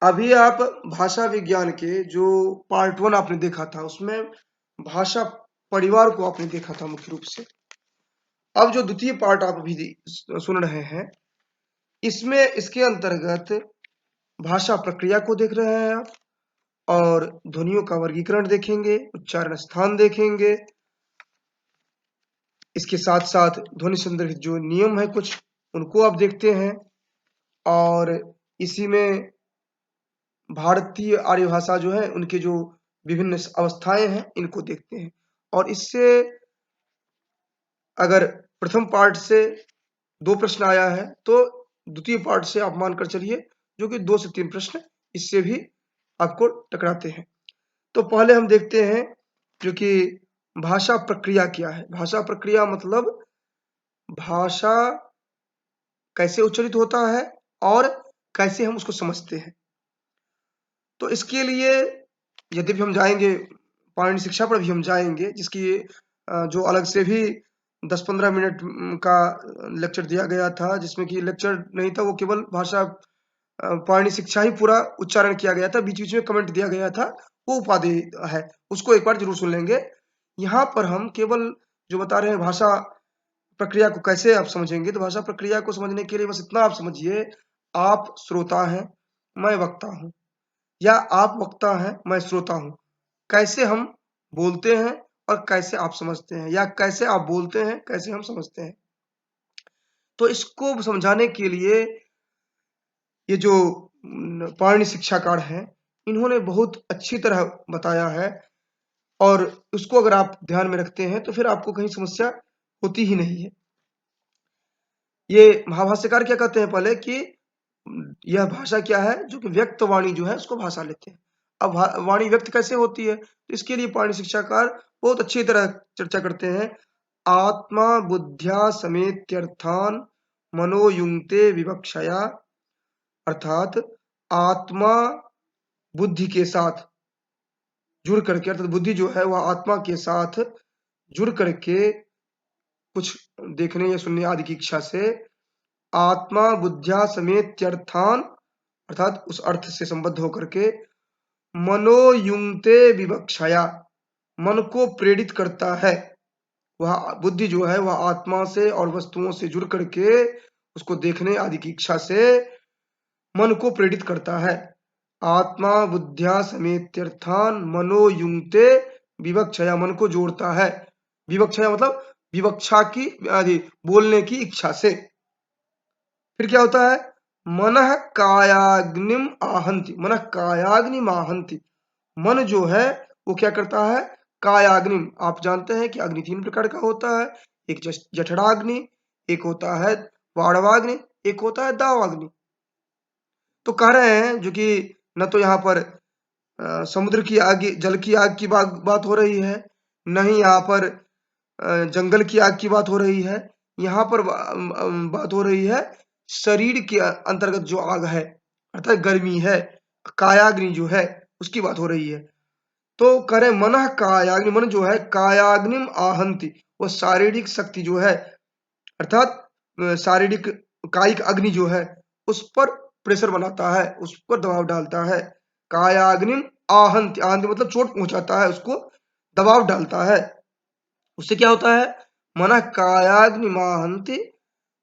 अभी आप भाषा विज्ञान के जो पार्ट 1 आपने देखा था, उसमें भाषा परिवार को आपने देखा था मुख्य रूप से। अब जो द्वितीय पार्ट आप अभी सुन रहे हैं, इसमें इसके अंतर्गत भाषा प्रक्रिया को देख रहे हैं आप और ध्वनियों का वर्गीकरण देखेंगे, उच्चारण स्थान देखेंगे। इसके साथ-साथ ध्वनि संदर्भित जो नियम है कुछ, उनको आप देखते हैं और इसी में भारतीय आर्य भाषा जो है, उनके जो विभिन्न अवस्थाएं हैं, इनको देखते हैं। और इससे अगर प्रथम पार्ट से 2 प्रश्न आया है, तो द्वितीय पार्ट से आप मानकर चलिए जो कि 2 से 3 प्रश्न इससे भी आपको टकराते हैं। तो पहले हम देखते हैं जो कि भाषा प्रक्रिया क्या है। भाषा प्रक्रिया मतलब भाषा कैसे उच्चारित होता है और कैसे हम उसको समझते हैं। तो इसके लिए यद्यपि हम जाएंगे, पाणिनि शिक्षा पर भी हम जाएंगे, जिसकी जो अलग से भी 10-15 मिनट का लेक्चर दिया गया था, जिसमें कि लेक्चर नहीं था, वो केवल भाषा पाणिनि शिक्षा ही पूरा उच्चारण किया गया था, बीच-बीच में कमेंट दिया गया था, वो उपाधि है, उसको एक बार जरूर सुन लेंगे। यहाँ पर हम केवल जो बता रहे हैं भाषा प्रक्रिया को कैसे आप समझेंगे, तो भाषा प्रक्रिया को समझने के लिए बस इतना आप समझिए, आप श्रोता हैं, मैं वक्ता हूँ, या आप वक्ता हैं, मैं श्रोता हूँ। कैसे हम बोलते हैं और कैसे आप समझते हैं, या कैसे आप बोलते हैं, कैसे हम समझते हैं। तो इसको समझाने के लिए ये जो पाणिनि शिक्षाकार हैं, इन्होंने बहुत अच्छी तरह बताया है और उसको अगर आप ध्यान में रखते हैं, तो फिर आपको कहीं समस्या होती ही नहीं है। ये महाभाष्यकार क्या कहते हैं पहले कि यह भाषा क्या है, जो कि व्यक्त वाणी जो है उसको भाषा लेते हैं। अब वाणी व्यक्त कैसे होती है, तो इसके लिए पाणिनि शिक्षाकार बहुत अच्छी तरह चर्चा करते हैं। आत्मा बुद्ध्या समेत्यर्थान मनोयुंक्ते विवक्षया, अर्थात आत्मा बुद्धि के साथ जुड़ करके, अर्थात बुद्धि जो है वह आत्मा के साथ जुड़ करके कुछ देखने या सुनने आदि की इच्छा से आत्मा बुद्ध्या समेत्यर्थान, अर्थात उस अर्थ से संबद्ध होकर के मनोयुंक्ते विवक्षया, मन को प्रेरित करता है। वह बुद्धि जो है वह आत्मा से और वस्तुओं से जुड़ करके उसको देखने आदि की इच्छा से मन को प्रेरित करता है। आत्मा बुद्ध्या समेत्यर्थान मनोयुंक्ते विवक्षया, मन को जोड़ता है। विवक्षया मतलब विवक्षा की आदि बोलने की इच्छा से। फिर क्या होता है, मनः कायाग्निम आहंति, मनः कायाग्निम आहंति, मन जो है वो क्या करता है, कायाग्निम। आप जानते हैं कि अग्नि 3 प्रकार का होता है, एक जठराग्नि, एक होता है वाड़वाग्नि, एक होता है दावाग्नि। तो कह रहे हैं जो कि न तो यहाँ पर समुद्र की आग, जल की आग की बात हो रही है, न ही यहाँ पर जंगल की आग की बात हो रही है। यहाँ पर बात हो रही है शरीर के अंतर्गत जो आग है, अर्थात गर्मी है, कायाग्नि जो है उसकी बात हो रही है। तो करे मनः कायाग्नि, मन जो है कायाग्निम आहंति, वो शारीरिक शक्ति जो है, अर्थात शारीरिक कायिक अग्नि जो है उस पर प्रेशर बनाता है, उस पर दबाव डालता है। कायाग्निम आहंति, आहंति मतलब चोट पहुंचाता है, उसको दबाव डालता है। उससे क्या होता है, मन कायाग्निमाहंति,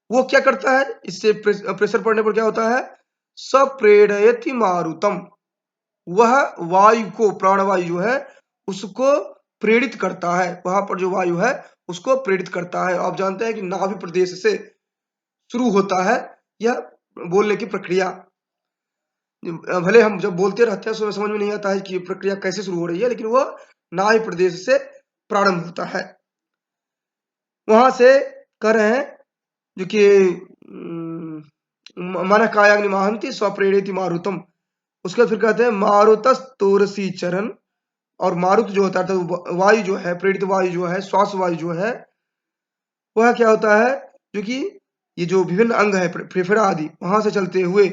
वो क्या करता है, इससे प्रेशर पड़ने पर क्या होता है, सप्रेरयति मारुतम, वह वायु को, प्राणवायु जो है उसको प्रेरित करता है। वहां पर जो वायु है उसको प्रेरित करता है। आप जानते हैं कि नाभि प्रदेश से शुरू होता है यह बोलने की प्रक्रिया। भले हम जब बोलते रहते हैं तो समझ में नहीं आता है कि ये प्रक्रिया कैसे शुरू हो रही है, लेकिन वह नाभि प्रदेश से प्रारंभ होता है। वहां से कह रहे हैं जो कि मन कायाग्नि महंती स्वप्रेरित मारुतम। उसके बाद फिर कहते हैं मारुतस तोरसी चरण, और मारुत जो होता है तो वायु जो है, प्रेरित वायु जो है, श्वास वायु जो है, वह क्या होता है जो कि ये जो विभिन्न अंग है फेफड़ा आदि, वहां से चलते हुए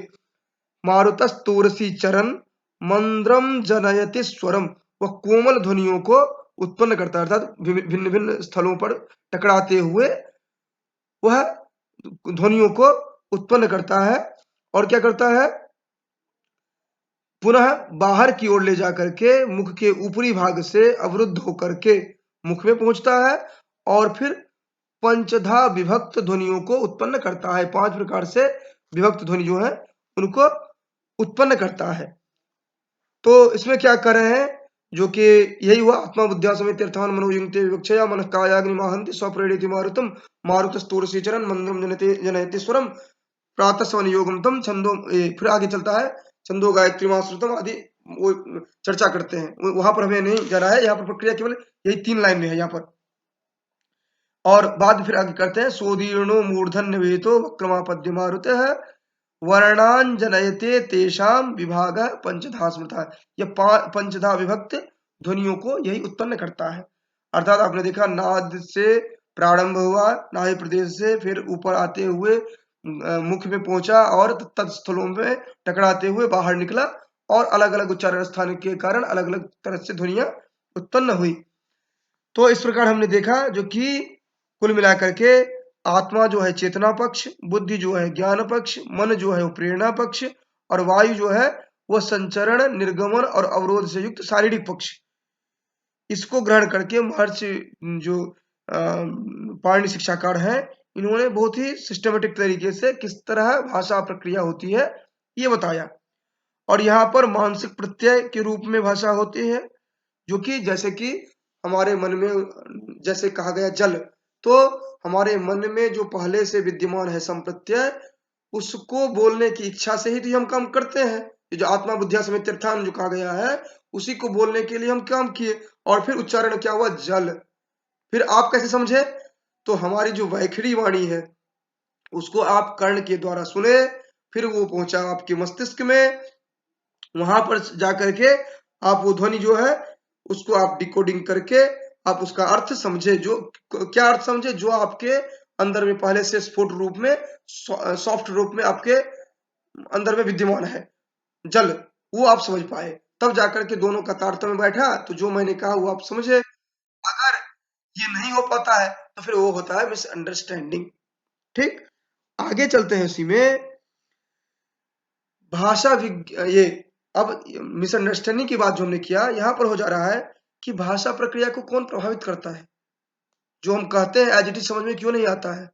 मारुतस तोरसी चरण मंद्रम जनयति स्वरम, वह कोमल ध्वनियों को उत्पन्न करता है, अर्थात भिन्न भिन्न स्थलों पर टकराते हुए वह ध्वनियों को उत्पन्न करता है। और क्या करता है, पुनः बाहर की ओर ले जाकर के मुख के ऊपरी भाग से अवरुद्ध होकर के मुख में पहुंचता है और फिर पंचधा विभक्त ध्वनियों को उत्पन्न करता है। 5 प्रकार से विभक्त ध्वनि जो है उनको उत्पन्न करता है। तो इसमें क्या कर रहे हैं, जो कि यही हुआ आत्मा बुद्ध्या समेत तीर्थान मनोयुंक्ते विवक्षया मनः कायाग्निमाहन्ति स्वप्रेरिति मारुतम मारुतस्तोरसीचरन् मंद्रम जनते जनयति स्वरम प्रातस्वन योगम तम छंदो। फिर आगे चलता है छंदो गायत्री माश्रुतम आदि वो चर्चा करते हैं, वहां पर हमें नहीं जाना है। यहाँ पर प्रक्रिया केवल यही 3 लाइन में है यहाँ पर। और बाद फिर आगे करते हैं सोदीर्णो मूर्धन्य वेतो वक्रमापद्य मारुते है वर्णांजनयते तेषाम विभाग पंचधा स्मृता। यह पंचधा विभक्त ध्वनियों को यही उत्पन्न करता है। अर्थात आपने देखा नाद से प्रारंभ हुआ, नाभि प्रदेश से, फिर ऊपर आते हुए मुख में पहुंचा और तत्स्थलों में टकराते हुए बाहर निकला और अलग अलग उच्चारण स्थान के कारण अलग अलग तरह से ध्वनियां उत्पन्न हुई। तो इस प्रकार हमने देखा जो कि कुल मिलाकर के आत्मा जो है चेतना पक्ष, बुद्धि जो है ज्ञान पक्ष, मन जो है वो प्रेरणा पक्ष और वायु जो है वह संचरण निर्गमन और अवरोध से युक्त शारीरिक पक्ष। इसको ग्रहण करके महर्षि जो पाणिनि शिक्षाकार हैं, इन्होंने बहुत ही सिस्टमेटिक तरीके से किस तरह भाषा प्रक्रिया होती है ये बताया। और यहाँ पर मानसिक प्रत्यय के रूप में भाषा होती है, जो कि जैसे कि हमारे मन में जैसे कहा गया जल, तो हमारे मन में जो पहले से विद्यमान है संप्रत्यय, उसको बोलने की इच्छा से ही तो हम काम करते हैं। ये जो आत्मा बुद्धिया समेत तीर्थान जो कहा गया है, उसी को बोलने के लिए हम काम किए और फिर उच्चारण क्या हुआ, जल। फिर आप कैसे समझे, तो हमारी जो वैखरी वाणी है उसको आप कर्ण के द्वारा सुने, फिर वो पहुंचा आपके मस्तिष्क में, वहां पर जाकर के आप वो ध्वनि जो है उसको आप डिकोडिंग करके आप उसका अर्थ समझे। जो क्या अर्थ समझे, जो आपके अंदर में पहले से स्फुट रूप में सॉफ्ट रूप में आपके अंदर में विद्यमान है जल, वो आप समझ पाए, तब जाकर के दोनों का तारतम्य बैठा तो जो मैंने कहा वो आप समझे। अगर ये नहीं हो पाता है तो फिर वो होता है मिसअंडरस्टैंडिंग। ठीक, आगे चलते हैं इसी में भाषा ये अब मिसअंडरस्टैंडिंग की बात जो हमने किया, यहाँ पर हो जा रहा है कि भाषा प्रक्रिया को कौन प्रभावित करता है। जो हम कहते हैं एज इट इज समझ में क्यों नहीं आता है,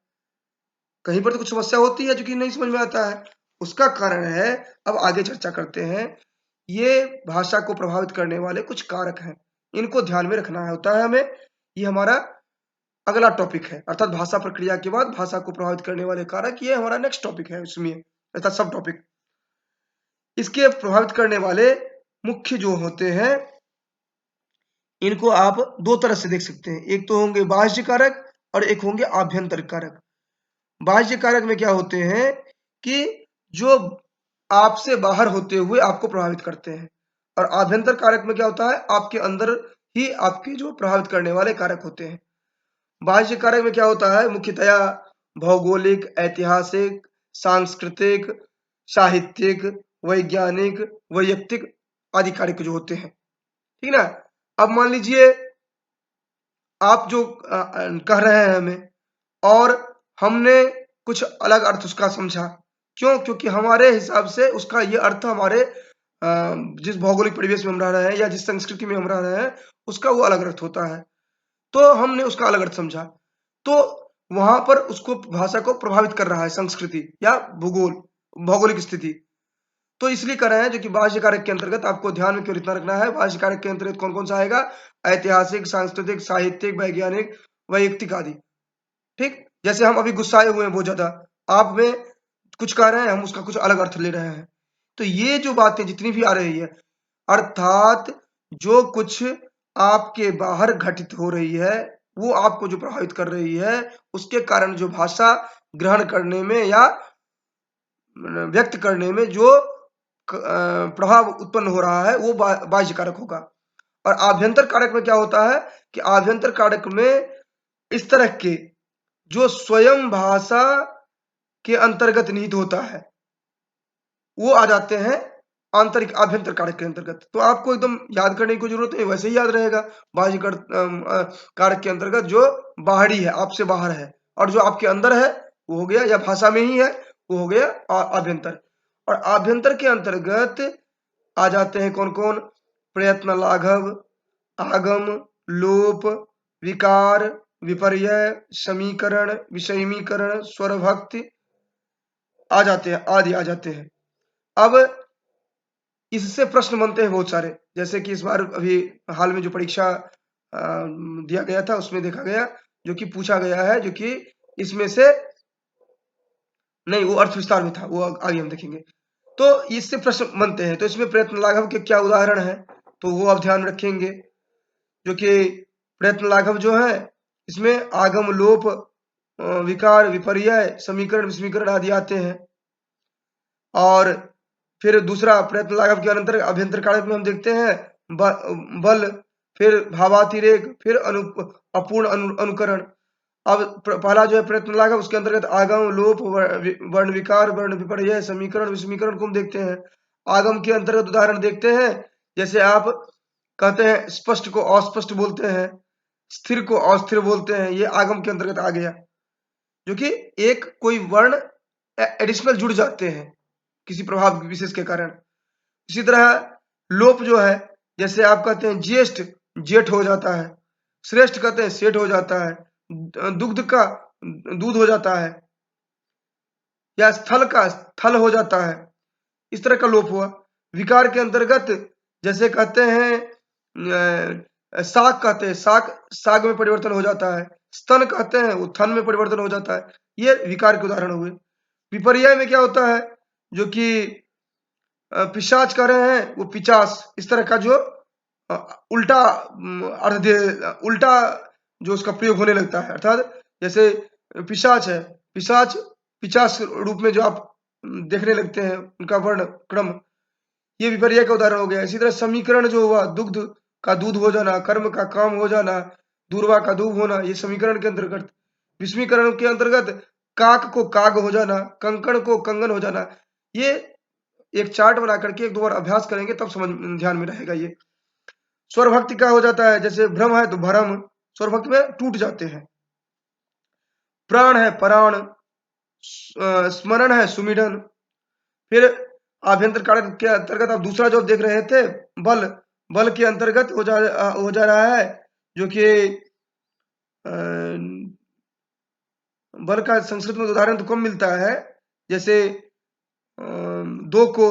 कहीं पर तो कुछ समस्या होती है जो कि नहीं समझ में आता है, उसका कारण है, अब आगे चर्चा करते हैं। ये भाषा को प्रभावित करने वाले कुछ कारक हैं, इनको ध्यान में रखना होता है हमें। ये हमारा अगला टॉपिक है, अर्थात भाषा प्रक्रिया के बाद भाषा को प्रभावित करने वाले कारक, ये हमारा नेक्स्ट टॉपिक है इसमें, अर्थात सब टॉपिक। इसके प्रभावित करने वाले मुख्य जो होते हैं, इनको आप 2 तरह से देख सकते हैं। एक तो होंगे बाह्य कारक और एक होंगे आभ्यंतर कारक। बाह्य कारक में क्या होते हैं कि जो आपसे बाहर होते हुए आपको प्रभावित करते हैं, और आभ्यंतर कारक में क्या होता है, आपके अंदर ही आपके जो प्रभावित करने वाले कारक होते हैं। बाह्य कारक में क्या होता है, मुख्यतया भौगोलिक, ऐतिहासिक, सांस्कृतिक, साहित्यिक, वैज्ञानिक, वैयक्तिक आदि कारक जो होते हैं। ठीक ना। अब मान लीजिए आप जो कह रहे हैं हमें और हमने कुछ अलग अर्थ उसका समझा, क्यों, क्योंकि हमारे हिसाब से उसका ये अर्थ हमारे जिस भौगोलिक परिवेश में हम रह रहे हैं या जिस संस्कृति में हम रह रहे हैं उसका वो अलग अर्थ होता है, तो हमने उसका अलग अर्थ समझा, तो वहां पर उसको भाषा को प्रभावित कर रहा है संस्कृति या भूगोल भौगोलिक स्थिति। तो इसलिए कर रहे हैं, जो कि बाह्य कारक के अंतर्गत आपको ध्यान में क्यों इतना रखना है, बाह्य कारक के अंतर्गत कौन कौन सा आएगा, ऐतिहासिक, सांस्कृतिक, साहित्यिक, वैज्ञानिक, वैयक्तिक आदि। ठीक, जैसे हम अभी गुस्साए हुए हैं बहुत ज्यादा, आप में कुछ कह रहे हैं, हम उसका कुछ अलग अर्थ ले रहे हैं, तो ये जो बातें जितनी भी आ रही है, अर्थात जो कुछ आपके बाहर घटित हो रही है वो आपको जो प्रभावित कर रही है, उसके कारण जो भाषा ग्रहण करने में या व्यक्त करने में जो प्रभाव उत्पन्न हो रहा है वो बाह्य कारक होगा। और आभ्यंतर कारक में क्या होता है कि आभ्यंतर कारक में इस तरह के जो स्वयं भाषा के अंतर्गत निहित होता है वो आ जाते हैं आंतरिक आभ्यंतर कारक के अंतर्गत। तो आपको एकदम याद करने की जरूरत है, वैसे ही याद रहेगा। बाह्य कारक के अंतर्गत जो बाहरी है, आपसे बाहर है, और जो आपके अंदर है वो हो गया, या भाषा में ही है वो हो गया आभ्यंतर। और आभ्यंतर के अंतर्गत आ जाते हैं कौन कौन? प्रयत्न लाघव, आगम, लोप, विकार, विपर्यय, समीकरण, विषयीकरण, स्वरभक्ति आ जाते हैं, आदि आ जाते हैं। अब इससे प्रश्न बनते हैं बहुत सारे, जैसे कि इस बार अभी हाल में जो परीक्षा दिया गया था उसमें देखा गया, जो कि पूछा गया है, जो कि इसमें से नहीं, वो अर्थ विस्तार में था, वो आगे हम देखेंगे। तो इससे प्रश्न बनते हैं। तो इसमें प्रयत्न लाघव के क्या उदाहरण है, तो वो आप ध्यान रखेंगे, जो कि प्रयत्न लाघव जो है इसमें आगम, लोप, विकार, विपर्यय, समीकरण, विस्मीकरण आदि आते हैं। और फिर दूसरा प्रयत्न लाघव के अनंतर अभ्यंतर कारक में हम देखते हैं बल, फिर भावातिरेक, फिर अपूर्ण अनुकरण। अब पहला जो है प्रयत्न लाघव, उसके अंतर्गत आगम, लोप, वर्ण विकार, वर्ण विपर्यय, समीकरण, विस्मीकरण को हम देखते हैं। आगम के अंतर्गत उदाहरण देखते हैं, जैसे आप कहते हैं स्पष्ट को अस्पष्ट बोलते हैं, स्थिर को अस्थिर बोलते हैं, ये आगम के अंतर्गत आ गया, जो कि एक कोई वर्ण एडिशनल जुड़ जाते हैं किसी प्रभाव विशेष के कारण। इसी तरह लोप जो है, जैसे आप कहते हैं ज्येष्ठ, जेठ हो जाता है, श्रेष्ठ कहते हैं सेठ हो जाता है, दुग्ध का दूध हो जाता है, या स्थल का स्थल हो जाता है, इस तरह का लोप हुआ। विकार के अंतर्गत जैसे कहते हैं साग, कहते हैं साग, साग में परिवर्तन हो जाता है, स्तन कहते हैं वो थन में परिवर्तन हो जाता है, ये विकार के उदाहरण हुए। विपर्यय में क्या होता है, जो कि पिशाच कह रहे हैं वो पिचास, इस तरह का जो उल्टा अर्थ उल्टा जो उसका प्रयोग होने लगता है, अर्थात जैसे पिशाच है, पिशाच पिचास रूप में जो आप देखने लगते हैं उनका वर्ण क्रम, ये विपर्यय का उदाहरण हो गया। इसी तरह समीकरण जो हुआ, दुग्ध का दूध हो जाना, कर्म का काम हो जाना, दूर्वा का दूब होना, ये समीकरण के अंतर्गत। विस्मीकरण के अंतर्गत काक को काग हो जाना, कंकण को कंगन हो जाना। ये एक चार्ट बना करके एक दो बार अभ्यास करेंगे तब समझ ध्यान में रहेगा। ये स्वर भक्ति का हो जाता है, जैसे भ्रम है तो भरम, स्वर भक्ति में टूट जाते हैं। प्राण है प्राण, स्मरण है सुमिरन। फिर आभ्यंतर कारक के अंतर्गत आप दूसरा जो देख रहे थे बल, बल के अंतर्गत हो जा रहा है, जो कि बल का संस्कृत में उदाहरण तो कम मिलता है, जैसे दो को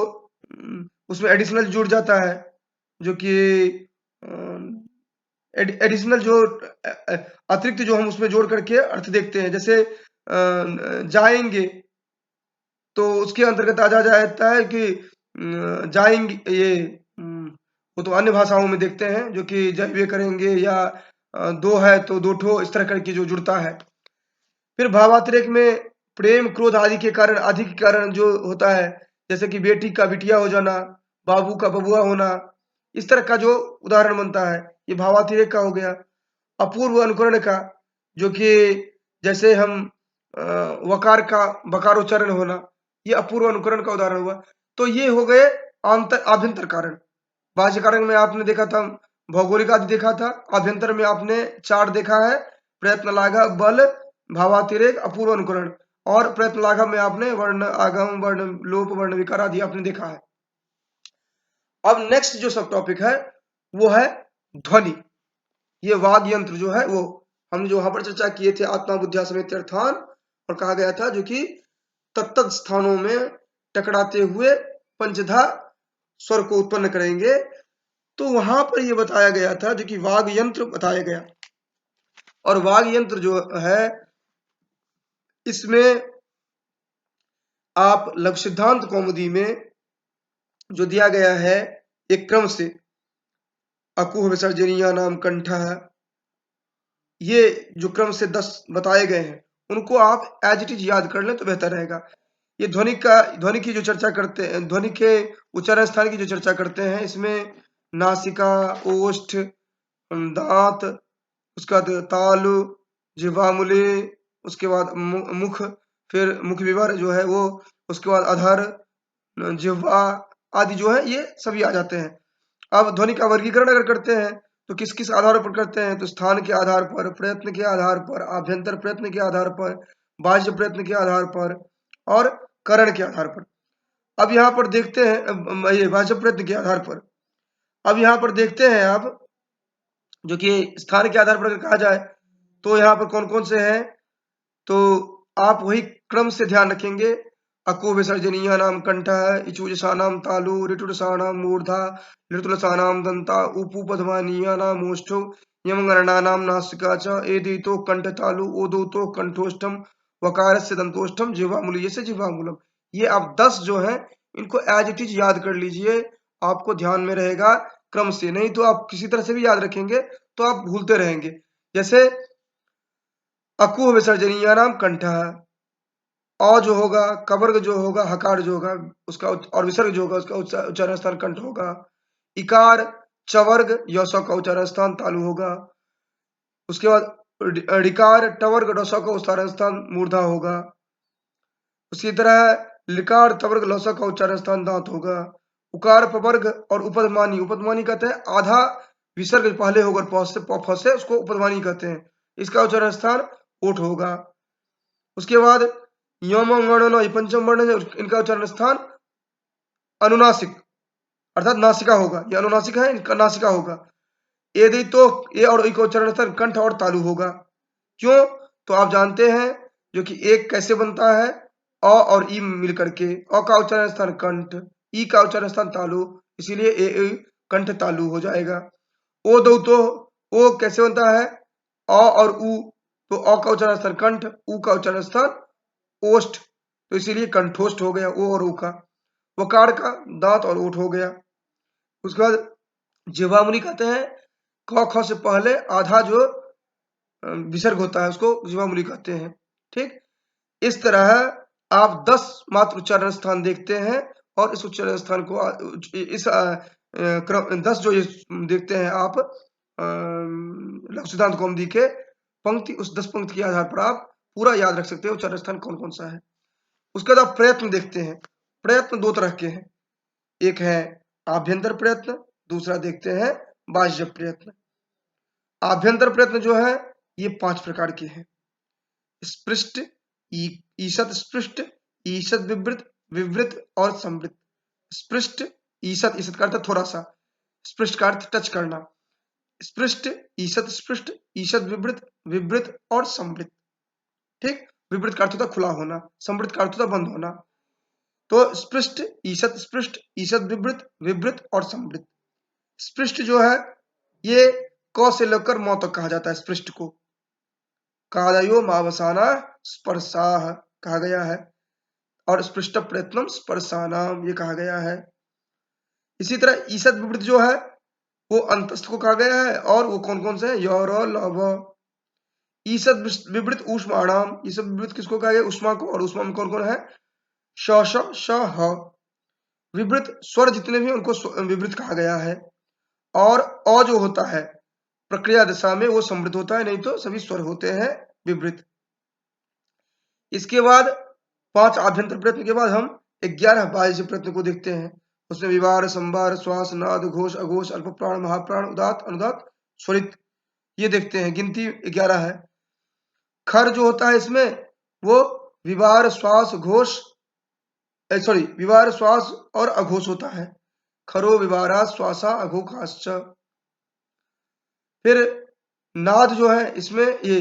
उसमें एडिशनल जुड़ जाता है, जो कि एडिशनल जो अतिरिक्त जो हम उसमें जोड़ करके अर्थ देखते हैं, जैसे जाएंगे तो उसके अंतर्गत आ जाता है कि जाएंगे, ये वो तो अन्य भाषाओं में देखते हैं, जो कि जय करेंगे, या दो है तो दो ठो, इस तरह करके जो जुड़ता है। फिर भावातिरेक में प्रेम क्रोध आदि के कारण, आदि के कारण जो होता है, जैसे कि बेटी का बिटिया हो जाना, बाबू का बबुआ होना, इस तरह का जो उदाहरण बनता है, ये भावातिरेक का हो गया। अपूर्व अनुकरण का, जो कि जैसे हम वकार का बकार उच्चारण होना, ये अपूर्व अनुकरण का उदाहरण हुआ। तो ये हो गए आभ्यंतर कारण। बाह्य कारण में आपने देखा था भौगोलिक आदि देखा था, आभ्यंतर में आपने चार्ट देखा है, प्रयत्न लाघव, बल, भावातिरेक, अपूर्व अनुकरण, और प्रयत्न लाघव में आपने वर्ण आगम, वर्ण लोप, वर्ण विकार आदि आपने देखा है। अब नेक्स्ट जो सब टॉपिक है वो है ध्वनि। ये वाग यंत्र जो है, वो हम जो वहां पर चर्चा किए थे, आत्मा बुद्धिया समेत अर्थान, और कहा गया था जो कि तत्त स्थानों में टकराते हुए पंचधा स्वर को उत्पन्न करेंगे। तो वहां पर यह बताया गया था, जो कि वाग यंत्र बताया गया। और वाग यंत्र जो है, इसमें आप लघु सिद्धांत कौमुदी में जो दिया गया है एक क्रम से, अकुह विसर्जनीय नाम कंठ, ये जो क्रम से 10 बताए गए हैं, उनको आप एज इट इज याद कर लें तो बेहतर रहेगा। ये ध्वनि की जो चर्चा करते हैं, ध्वनि के उच्चारण स्थान की जो चर्चा करते हैं, इसमें नासिका, ओष्ठ, दांत, उसके बाद तालु, जिह्वामुली, उसके बाद मुख, फिर मुख विवर जो है वो, उसके बाद अधर, जिह्वा आदि जो है ये सभी आ जाते हैं। अब ध्वनि का वर्गीकरण अगर करते हैं तो किस किस आधार पर करते हैं, तो स्थान के आधार पर, प्रयत्न के आधार पर, आभ्यंतर प्रयत्न के आधार पर, बाह्य प्रयत्न के आधार पर, और करण के आधार पर। अब यहाँ पर देखते हैं ये भाषा प्रयत्न के आधार पर। अब यहाँ पर देखते हैं आप, जो कि स्थान के आधार पर अगर कहा जाए तो यहाँ पर कौन कौन से हैं, तो आप वही क्रम से ध्यान रखेंगे। अको विसर्जनीय नाम कंठः, इचुजसानाम तालु, ऋटुरसानाम मूर्धा, ऋतुलसानाम दंता, उपुपधमानीय नाम ओष्ठो, यमगणनानाम नासिका च, एदितो कंठ तालु, ओदोतो कंठोष्ठम, वकारस्य दंतोष्ठम, जिह्वामूलीय से जिह्वामूलम। ये आप 10 जो है इनको एज इट इज याद कर लीजिए, आपको ध्यान में रहेगा क्रम से। नहीं तो आप किसी तरह से भी याद रखेंगे तो आप भूलते रहेंगे। जैसे अकुह विसर्जनीय नाम कंठ, अ जो होगा, कवर्ग जो होगा, हकार जो होगा उसका और विसर्ग जो होगा उसका उच्चारण स्थान कंठ होगा। इकार चवर्ग यौस का उच्चारण स्थान तालु होगा। उसके बाद ऋकार टवर्ग डौसा का उच्चारण स्थान मूर्धा होगा। उसी तरह लिकार तवर्ग लौसा का उच्चारण स्थान दांत होगा। उकार पवर्ग और उपदमानी, उपदमानी कहते हैं आधा विसर्ग पहले होगा प से उसको उपदमानी कहते हैं, इसका उच्चारण स्थान ओठ होगा। उसके बाद यम गण पंचम वर्ण है, इनका उच्चारण स्थान अनुनासिक अर्थात नासिका होगा। ये अनुनासिक है, इनका नासिका होगा। यदि तो ए और ई का उच्चारण स्थान कंठ और तालु होगा। क्यों? तो आप जानते हैं जो कि एक कैसे बनता है, अ और ई मिलकर के। अ का उच्चारण स्थान कंठ, ई का उच्चारण स्थान तालु, इसीलिए ए कंठ तालु हो जाएगा। ओ दो तो ओ कैसे बनता है, अ और उ, तो अ का उच्चारण स्थान कंठ, उ का उच्चारण स्थान ओष्ठ, तो इसीलिए कंठोष्ठ हो गया ओ और ऊ का। वकार का दांत और ओठ हो गया। उसके बाद जिह्वामुनि कहते हैं क ख से पहले आधा जो विसर्ग होता है उसको जिह्वामुनि कहते हैं। ठीक, इस तरह आप 10 मात्र उच्चारण स्थान देखते हैं और इस उच्चारण स्थान को इस क्रम 10 जो देखते हैं आप लघु सिद्धांत कौमुदी के पंक्ति, उस 10 पंक्ति के आधार पर आप पूरा याद रख सकते हैं उच्चारण स्थान कौन कौन सा है। उसके बाद आप प्रयत्न देखते हैं। प्रयत्न 2 तरह के हैं, एक है आभ्यंतर प्रयत्न, दूसरा देखते हैं बाह्य प्रयत्न। आभ्यंतर प्रयत्न जो है ये 5 प्रकार के हैं। स्पृष्ट, ईषद स्पृष्ट, ईषद विवृत, विवृत और संवृत। स्पृष्ट, ईषद, ईषद का अर्थ थोड़ा सा, स्पृष्ट का अर्थ टच करना। स्पृष्ट, ईषद स्पृष्ट, ईषद विवृत, विवृत और संवृत। ठीक, विवृत का अर्थ होता खुला होना, संवृत का अर्थ होता बंद होना। तो स्पृष्ट, ईषद स्पृष्ट, ईषद विवृत, विवृत और संवृत। स्पृष्ट जो है ये क से लेकर म तक कहा जाता है। स्पृष्ट को कादयो मावसाना स्पर्शाह कहा गया है, और स्पृष्ट प्रयत्नम स्पर्शानाम ये कहा गया है। इसी तरह ईषद विवृत जो है वो अंतस्थ को कहा गया है, और वो कौन कौन से हैं, यौर लव। ईषद विवृत ऊष्माणाम, ईषद विवृत किसको कहा गया, उष्मा को, और उष्मा में कौन कौन है, श श श ह। विवृत स्वर जितने भी उनको विवृत कहा गया है। और अ जो होता है प्रक्रिया दशा में वो समृद्ध होता है, नहीं तो सभी स्वर होते हैं विवृत। इसके बाद 5 आभ्यंतर प्रयत्न के बाद हम 11 बाह्य प्रयत्न को देखते हैं। उसमें विवार, संवार, श्वास, नाद, घोष, अघोष, अल्प प्राण, महाप्राण, उदात, अनुदात, स्वरित, ये देखते हैं। गिनती 11 है। खर जो होता है इसमें वो विवार, श्वास, घोष, सॉरी विवार, श्वास और अघोष होता है। खरो विवारा श्वासा अघोषाश्च। फिर नाद जो है इसमें ये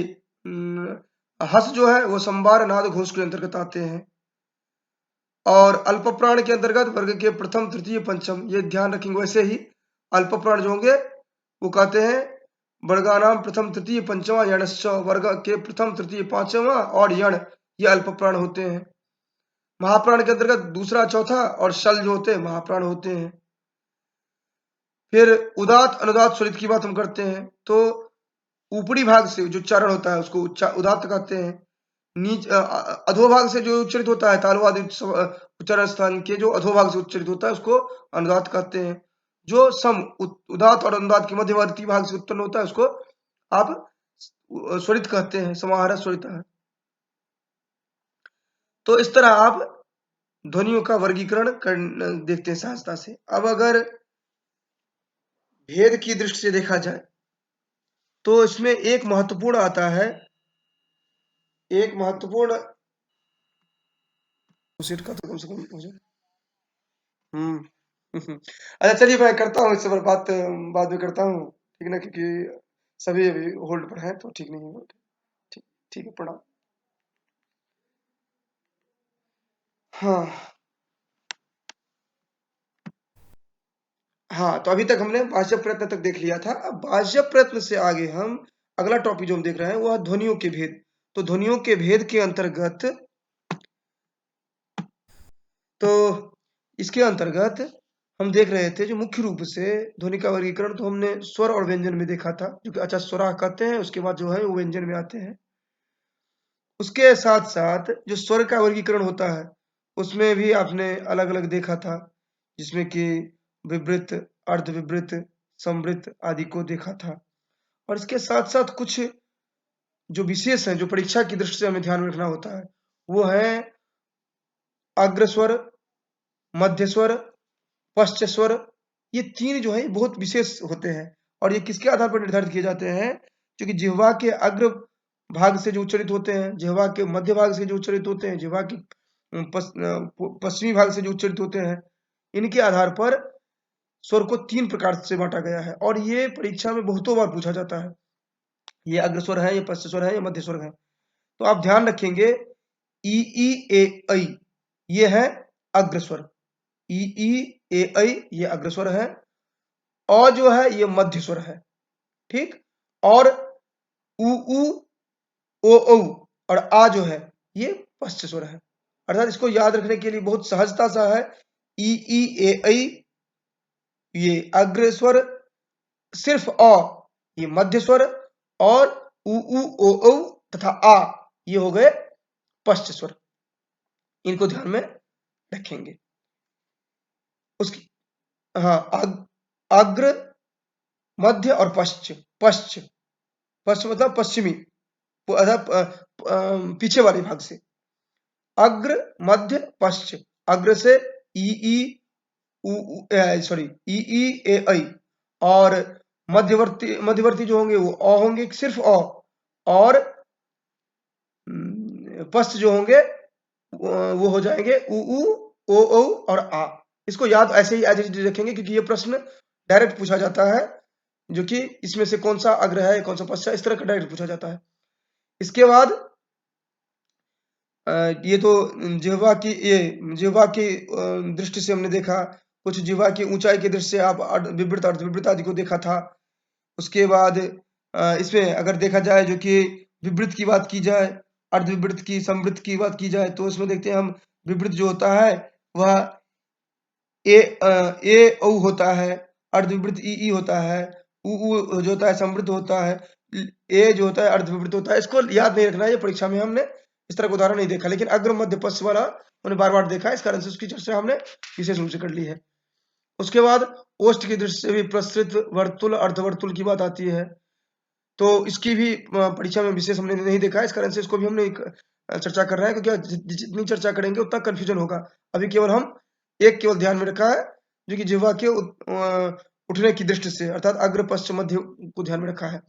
हस जो है वो संवार, नाद, घोष के अंतर्गत आते हैं। और अल्प प्राण के अंतर्गत वर्ग के प्रथम, तृतीय, पंचम, ये ध्यान रखेंगे। वैसे ही अल्प प्राण जो होंगे वो कहते हैं वर्गानाम प्रथम, तृतीय, पंचमा, यणश्च, वर्ग के प्रथम, तृतीय, पांचवा और यण, ये अल्प प्राण होते हैं। महाप्राण के अंतर्गत दूसरा, चौथा और शल जो होते हैं महाप्राण होते हैं। फिर उदात, अनुदात, स्वरित की बात हम करते हैं तो ऊपरी भाग से जो उच्चारण होता है उसको उदात्त कहते हैं। नीच अधोभाग से जो उच्चरित होता है तालवादी उच्चारण स्थान के जो अधोभाग से उच्चरित होता है उसको अनुदात कहते हैं। जो सम उदात और अनुदात के मध्यवर्ती भाग से उत्पन्न होता है उसको आप स्वरित कहते हैं, समाहार स्वरित है। तो इस तरह आप ध्वनियों का वर्गीकरण देखते हैं सहजता से। अब अगर भेद की दृष्टि से देखा जाए तो इसमें एक महत्वपूर्ण आता है, एक महत्वपूर्ण का तो कम से कम हो जाए। अच्छा चलिए मैं करता हूँ इससे पर बात बाद में करता हूँ, ठीक है ना, क्योंकि सभी अभी होल्ड पर हैं तो ठीक नहीं है। ठीक ठीक है, प्रणाम। हाँ हाँ, तो अभी तक हमने बाह्य प्रयत्न तक देख लिया था। अब बाह्य प्रयत्न से आगे हम अगला टॉपिक जो हम देख रहे हैं वह ध्वनियों के भेद। तो ध्वनियों के भेद के अंतर्गत, तो इसके अंतर्गत हम देख रहे थे जो मुख्य रूप से ध्वनि का वर्गीकरण तो हमने स्वर और व्यंजन में देखा था, जो कि अच्छा स्वरा कहते हैं, उसके बाद जो है वो व्यंजन में आते हैं। उसके साथ साथ जो स्वर का वर्गीकरण होता है उसमें भी आपने अलग अलग देखा था, जिसमें कि विवृत, अर्धविवृत, समवृत आदि को देखा था। और इसके साथ साथ कुछ जो विशेष है, जो परीक्षा की दृष्टि से हमें ध्यान में रखना होता है, वो है अग्रस्वर, मध्यस्वर, पश्चस्वर। ये तीन जो है बहुत विशेष होते हैं और ये किसके आधार पर निर्धारित किए जाते हैं? क्योंकि जिह्वा के अग्र भाग से जो उच्चारित होते हैं, जिह्वा के मध्य भाग से जो उच्चारित होते हैं, जिह्वा के पश्चिमी भाग से जो उच्चारित होते हैं, इनके आधार पर स्वर को तीन प्रकार से बांटा गया है और ये परीक्षा में बहुतों बार पूछा जाता है। ये अग्रस्वर है, ये पश्चस्वर है, ये मध्यस्वर है। तो आप ध्यान रखेंगे, ई ई ए ऐ ये है अग्रस्वर, ई ई ए ऐ ये अग्रस्वर है, अ जो है ये मध्य स्वर है, ठीक। और उ उ ओ औ और आ जो है ये पश्च स्वर है। अर्थात इसको याद रखने के लिए बहुत सहजता सा है, ई ई ए ऐ ये अग्र स्वर, सिर्फ अ ये मध्य स्वर और उ ओ औ तथा आ ये हो गए पश्च स्वर। इनको ध्यान में रखेंगे। उसकी हाँ, अग्र, मध्य और पश्च। पश्च पश्च मतलब पश्चिमी, पीछे वाले भाग से। अग्र, मध्य, पश्च। अग्र से ई ई सॉरी ई ई ए ऐ और मध्यवर्ती जो होंगे वो अ होंगे, सिर्फ अ। और पश्च जो होंगे वो हो जाएंगे उ ओ औ और आ। इसको याद ऐसे ही एज इट इज रखेंगे क्योंकि ये प्रश्न डायरेक्ट पूछा जाता है, जो कि इसमें से कौन सा अग्र है कौन सा पश्च है, इस तरह का डायरेक्ट पूछा जाता है। इसके बाद ये तो जिह्वा की दृष्टि से हमने देखा, कुछ जिह्वा की ऊंचाई की दृष्टि से आप विवृत अर्धविवृत आदि को देखा था। उसके बाद इसमें अगर देखा जाए जो कि विवृत की बात की जाए, अर्धविवृत की, समवृत की बात की जाए, तो इसमें देखते हैं हम विवृत जो होता है वह ए औ होता है, अर्धविवृत ई होता है, उ जो होता है समवृत होता है, ए जो होता है अर्धविवृत होता है। इसको याद नहीं रखना है, ये परीक्षा में हमने इस तरह का उदाहरण नहीं देखा, लेकिन अग्र मध्य पश्च वाला हमने बार बार देखा है, इस कारण से उसकी चर्चा हमने विशेष रूप से कर ली है। उसके बाद ओष्ठ की दृष्टि से भी प्रसृत, वर्तुल, अर्धवर्तुल की बात आती है, तो इसकी भी परीक्षा में विशेष हमने नहीं देखा है, इस कारण से इसको भी हमने चर्चा कर रहे हैं, क्योंकि जितनी चर्चा करेंगे उतना कंफ्यूजन होगा। अभी केवल हम केवल ध्यान में रखा है, जो कि जिह्वा के उठने की दृष्टि से, अर्थात अग्र पश्च मध्य को ध्यान में रखा है।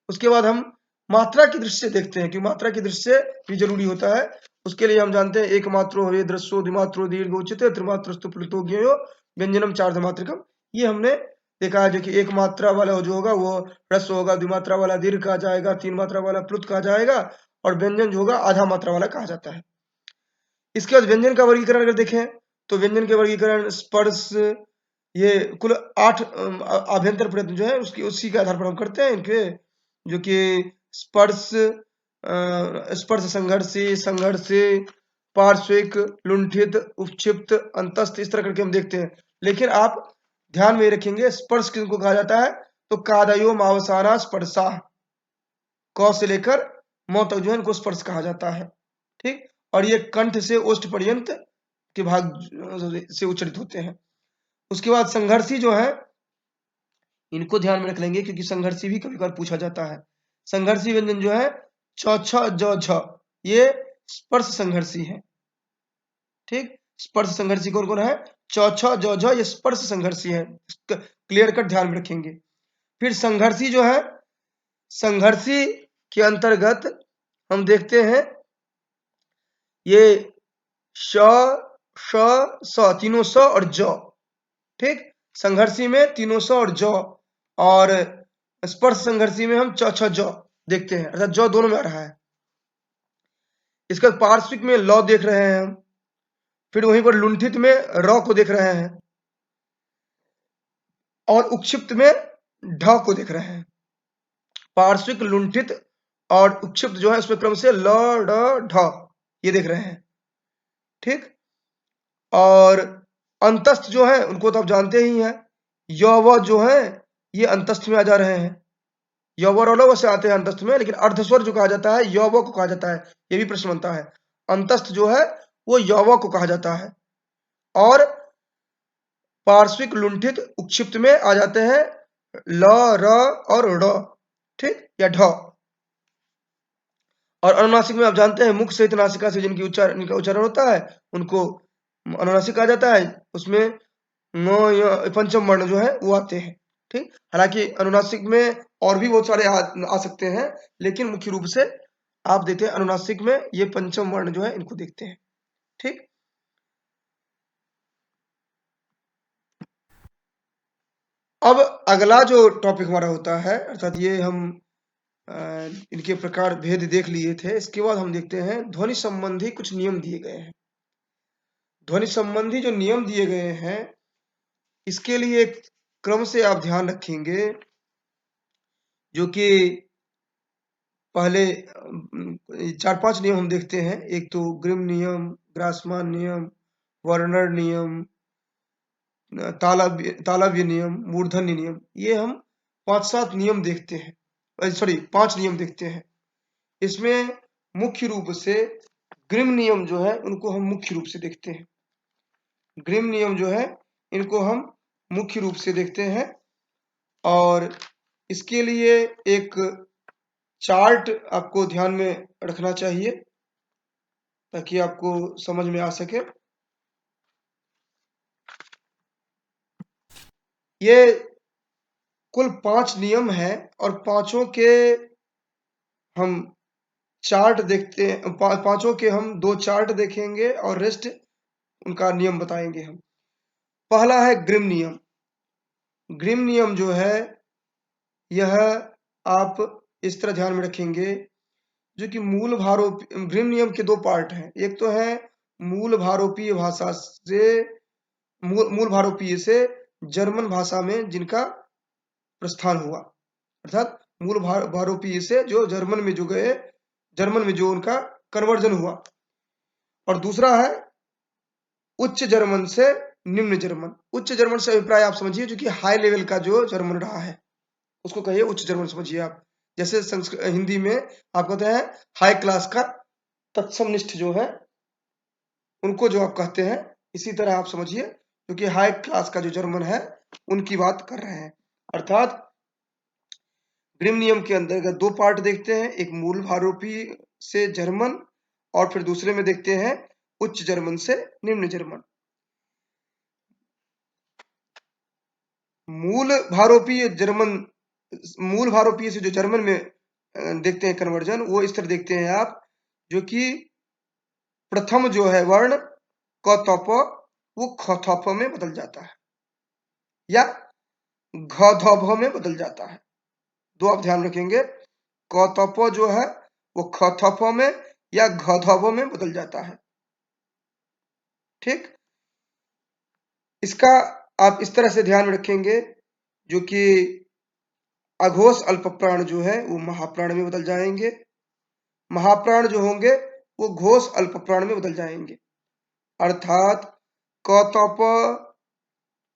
उसके बाद हम मात्रा की दृष्टि से देखते हैं कि मात्रा की दृष्टि से भी जरूरी होता है। उसके लिए हम जानते हैं एक मात्रो हवे द्रस्यो द्विमात्रो दीर्घ उच्यते त्रिमात्रस्तु प्लुतो ज्ञेयो व्यंजनम चार्धमात्रिकम। ये हमने देखा है, जो कि एक मात्रा वाला जो होगा वो ह्रस्व होगा, द्विमात्रा वाला दीर्घ कहा जाएगा, तीन मात्रा वाला प्लुत कहा जाएगा और व्यंजन जो होगा आधा मात्रा वाला कहा जाता है। इसके बाद व्यंजन का वर्गीकरण अगर देखें तो व्यंजन के वर्गीकरण स्पर्श, ये कुल 8 आभ्यंतर प्रयत्न जो है उसकी उसी के आधार पर हम करते हैं इनके, जो कि स्पर्श, स्पर्श संघर्षी, संघर्षी, पार्श्विक, लुंठित, उपक्षिप्त, अंतस्थ, इस तरह करके हम देखते हैं। लेकिन आप ध्यान में रखेंगे स्पर्श किनको कहा जाता है, तो कादयो मावसाना स्पर्शा, क से लेकर म तक जो है इनको स्पर्श कहा जाता है, ठीक। और ये कंठ से ओष्ठ पर्यंत के भाग से उच्चारित होते हैं। उसके बाद संघर्षी जो है इनको ध्यान में रख लेंगे, क्योंकि संघर्षी भी कभी कभार पूछा जाता है। संघर्षी व्यंजन जो है छ छ ज झ, ये स्पर्श संघर्षी है, ठीक। स्पर्श संघर्षी कौन कौन है? छ छ ज झ, ये स्पर्श संघर्षी है, क्लियर कट ध्यान में रखेंगे। फिर संघर्षी जो है, संघर्षी के अंतर्गत हम देखते हैं ये श, श, स, तीनों स और ज, ठीक। संघर्षी में तीनों स और ज, और स्पर्श संघर्षी में हम च छ ज देखते हैं, अर्थात ज दोनों में आ रहा है। इसका पार्श्विक में ल देख रहे हैं हम, फिर वहीं पर लुंठित में र को देख रहे हैं, और उक्षिप्त में ढ को देख रहे हैं। पार्श्विक, लुंठित और उक्षिप्त जो है उसमें क्रम से ल ड ढ ये देख रहे हैं, ठीक। और अंतस्थ जो है उनको तो आप जानते ही हैं, य व जो है ये अंतस्थ में आ जा रहे हैं। य व र वैसे आते हैं अंतस्थ में, लेकिन अर्धस्वर जो कहा जाता है य व को कहा जाता है, ये भी प्रश्न बनता है। अंतस्थ जो है वो य व को कहा जाता है, और पार्श्विक, लुंठित, उक्षिप्त में आ जाते हैं ल, र और ड़, ठीक, या ढ। और अनुनासिक में आप जानते हैं मुख सहित नासिका से जिनका उच्चारण होता है उनको अनुनासिक कहा जाता है। उसमें न या पंचम वर्ण जो है वो आते हैं, ठीक। हालांकि अनुनासिक में और भी बहुत सारे आ सकते हैं, लेकिन मुख्य रूप से आप देखते हैं अनुनासिक में ये पंचम वर्ण जो है इनको देखते हैं, ठीक। अब अगला जो टॉपिक हमारा होता है, अर्थात ये हम इनके प्रकार भेद देख लिए थे, इसके बाद हम देखते हैं ध्वनि संबंधी कुछ नियम दिए गए हैं। ध्वनि संबंधी जो नियम दिए गए हैं इसके लिए एक क्रम से आप ध्यान रखेंगे, जो कि पहले 4-5 नियम हम देखते हैं। एक तो ग्रिम नियम, ग्रासमान नियम, वर्नर नियम, तालव्य नियम, मूर्धन्य नियम, ये हम 5-7 नियम देखते हैं, सॉरी 5 नियम देखते हैं। इसमें मुख्य रूप से ग्रिम नियम जो है उनको हम मुख्य रूप से देखते हैं। ग्रिम नियम जो है इनको हम मुख्य रूप से देखते हैं, और इसके लिए एक चार्ट आपको ध्यान में रखना चाहिए ताकि आपको समझ में आ सके। ये कुल 5 नियम हैं, और पांचों के हम चार्ट देखते हैं, पांचों के हम 2 चार्ट देखेंगे और रेस्ट उनका नियम बताएंगे हम। पहला है ग्रिम नियम। ग्रिम नियम जो है यह आप इस तरह ध्यान में रखेंगे, जो कि मूल भारोपी ग्रिम नियम के 2 पार्ट हैं। एक तो है मूल भारोपीय भाषा से मूल भारोपीय से जर्मन भाषा में जिनका प्रस्थान हुआ, अर्थात मूल भारोपीय से जो जर्मन में जो गए, जर्मन में जो उनका कन्वर्जन हुआ। और दूसरा है उच्च जर्मन से निम्न जर्मन। उच्च जर्मन से अभिप्राय आप समझिए जो कि हाई लेवल का जो जर्मन रहा है उसको कहिए उच्च जर्मन समझिए आप। जैसे हिंदी में आप कहते हैं हाई क्लास का तत्समनिष्ठ जो है उनको जो आप कहते हैं, इसी तरह आप समझिए क्योंकि हाई क्लास का जो जर्मन है उनकी बात कर रहे हैं। अर्थात ग्रिम नियम के अंतर्गत 2 पार्ट देखते हैं, एक मूल भारोपी से जर्मन और फिर दूसरे में देखते हैं उच्च जर्मन से निम्न जर्मन। मूल भारोपीय से जो जर्मन में देखते हैं कन्वर्जन, वो इस तरह देखते हैं आप, जो कि प्रथम जो है वर्ण क त प वो ख थ प में बदल जाता है या घ ध भ में बदल जाता है। 2 आप ध्यान रखेंगे, क त प जो है वो ख थ प में या घ ध भ में बदल जाता है, ठीक। इसका आप इस तरह से ध्यान रखेंगे, जो कि अघोष अल्प प्राण जो है वो महाप्राण में बदल जाएंगे, महाप्राण जो होंगे वो घोष अल्प प्राण में बदल जाएंगे। अर्थात क त प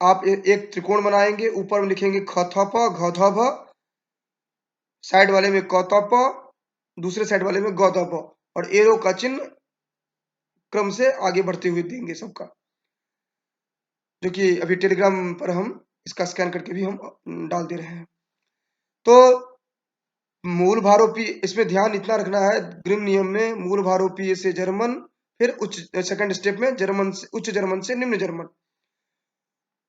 आप एक त्रिकोण बनाएंगे, ऊपर में लिखेंगे ख थ प घ ध भ, साइड वाले में क त प, दूसरे साइड वाले में ग ध भ, और एरो का चिन्ह क्रम से आगे बढ़ते हुए देंगे सबका, जो कि अभी टेलीग्राम पर हम इसका स्कैन करके भी हम डाल दे रहे हैं। तो मूल भारोपी, इसमें ध्यान इतना रखना है ग्रिम नियम में मूल भारोपीय से जर्मन, फिर उच्च सेकंड स्टेप में जर्मन से उच्च जर्मन से निम्न जर्मन।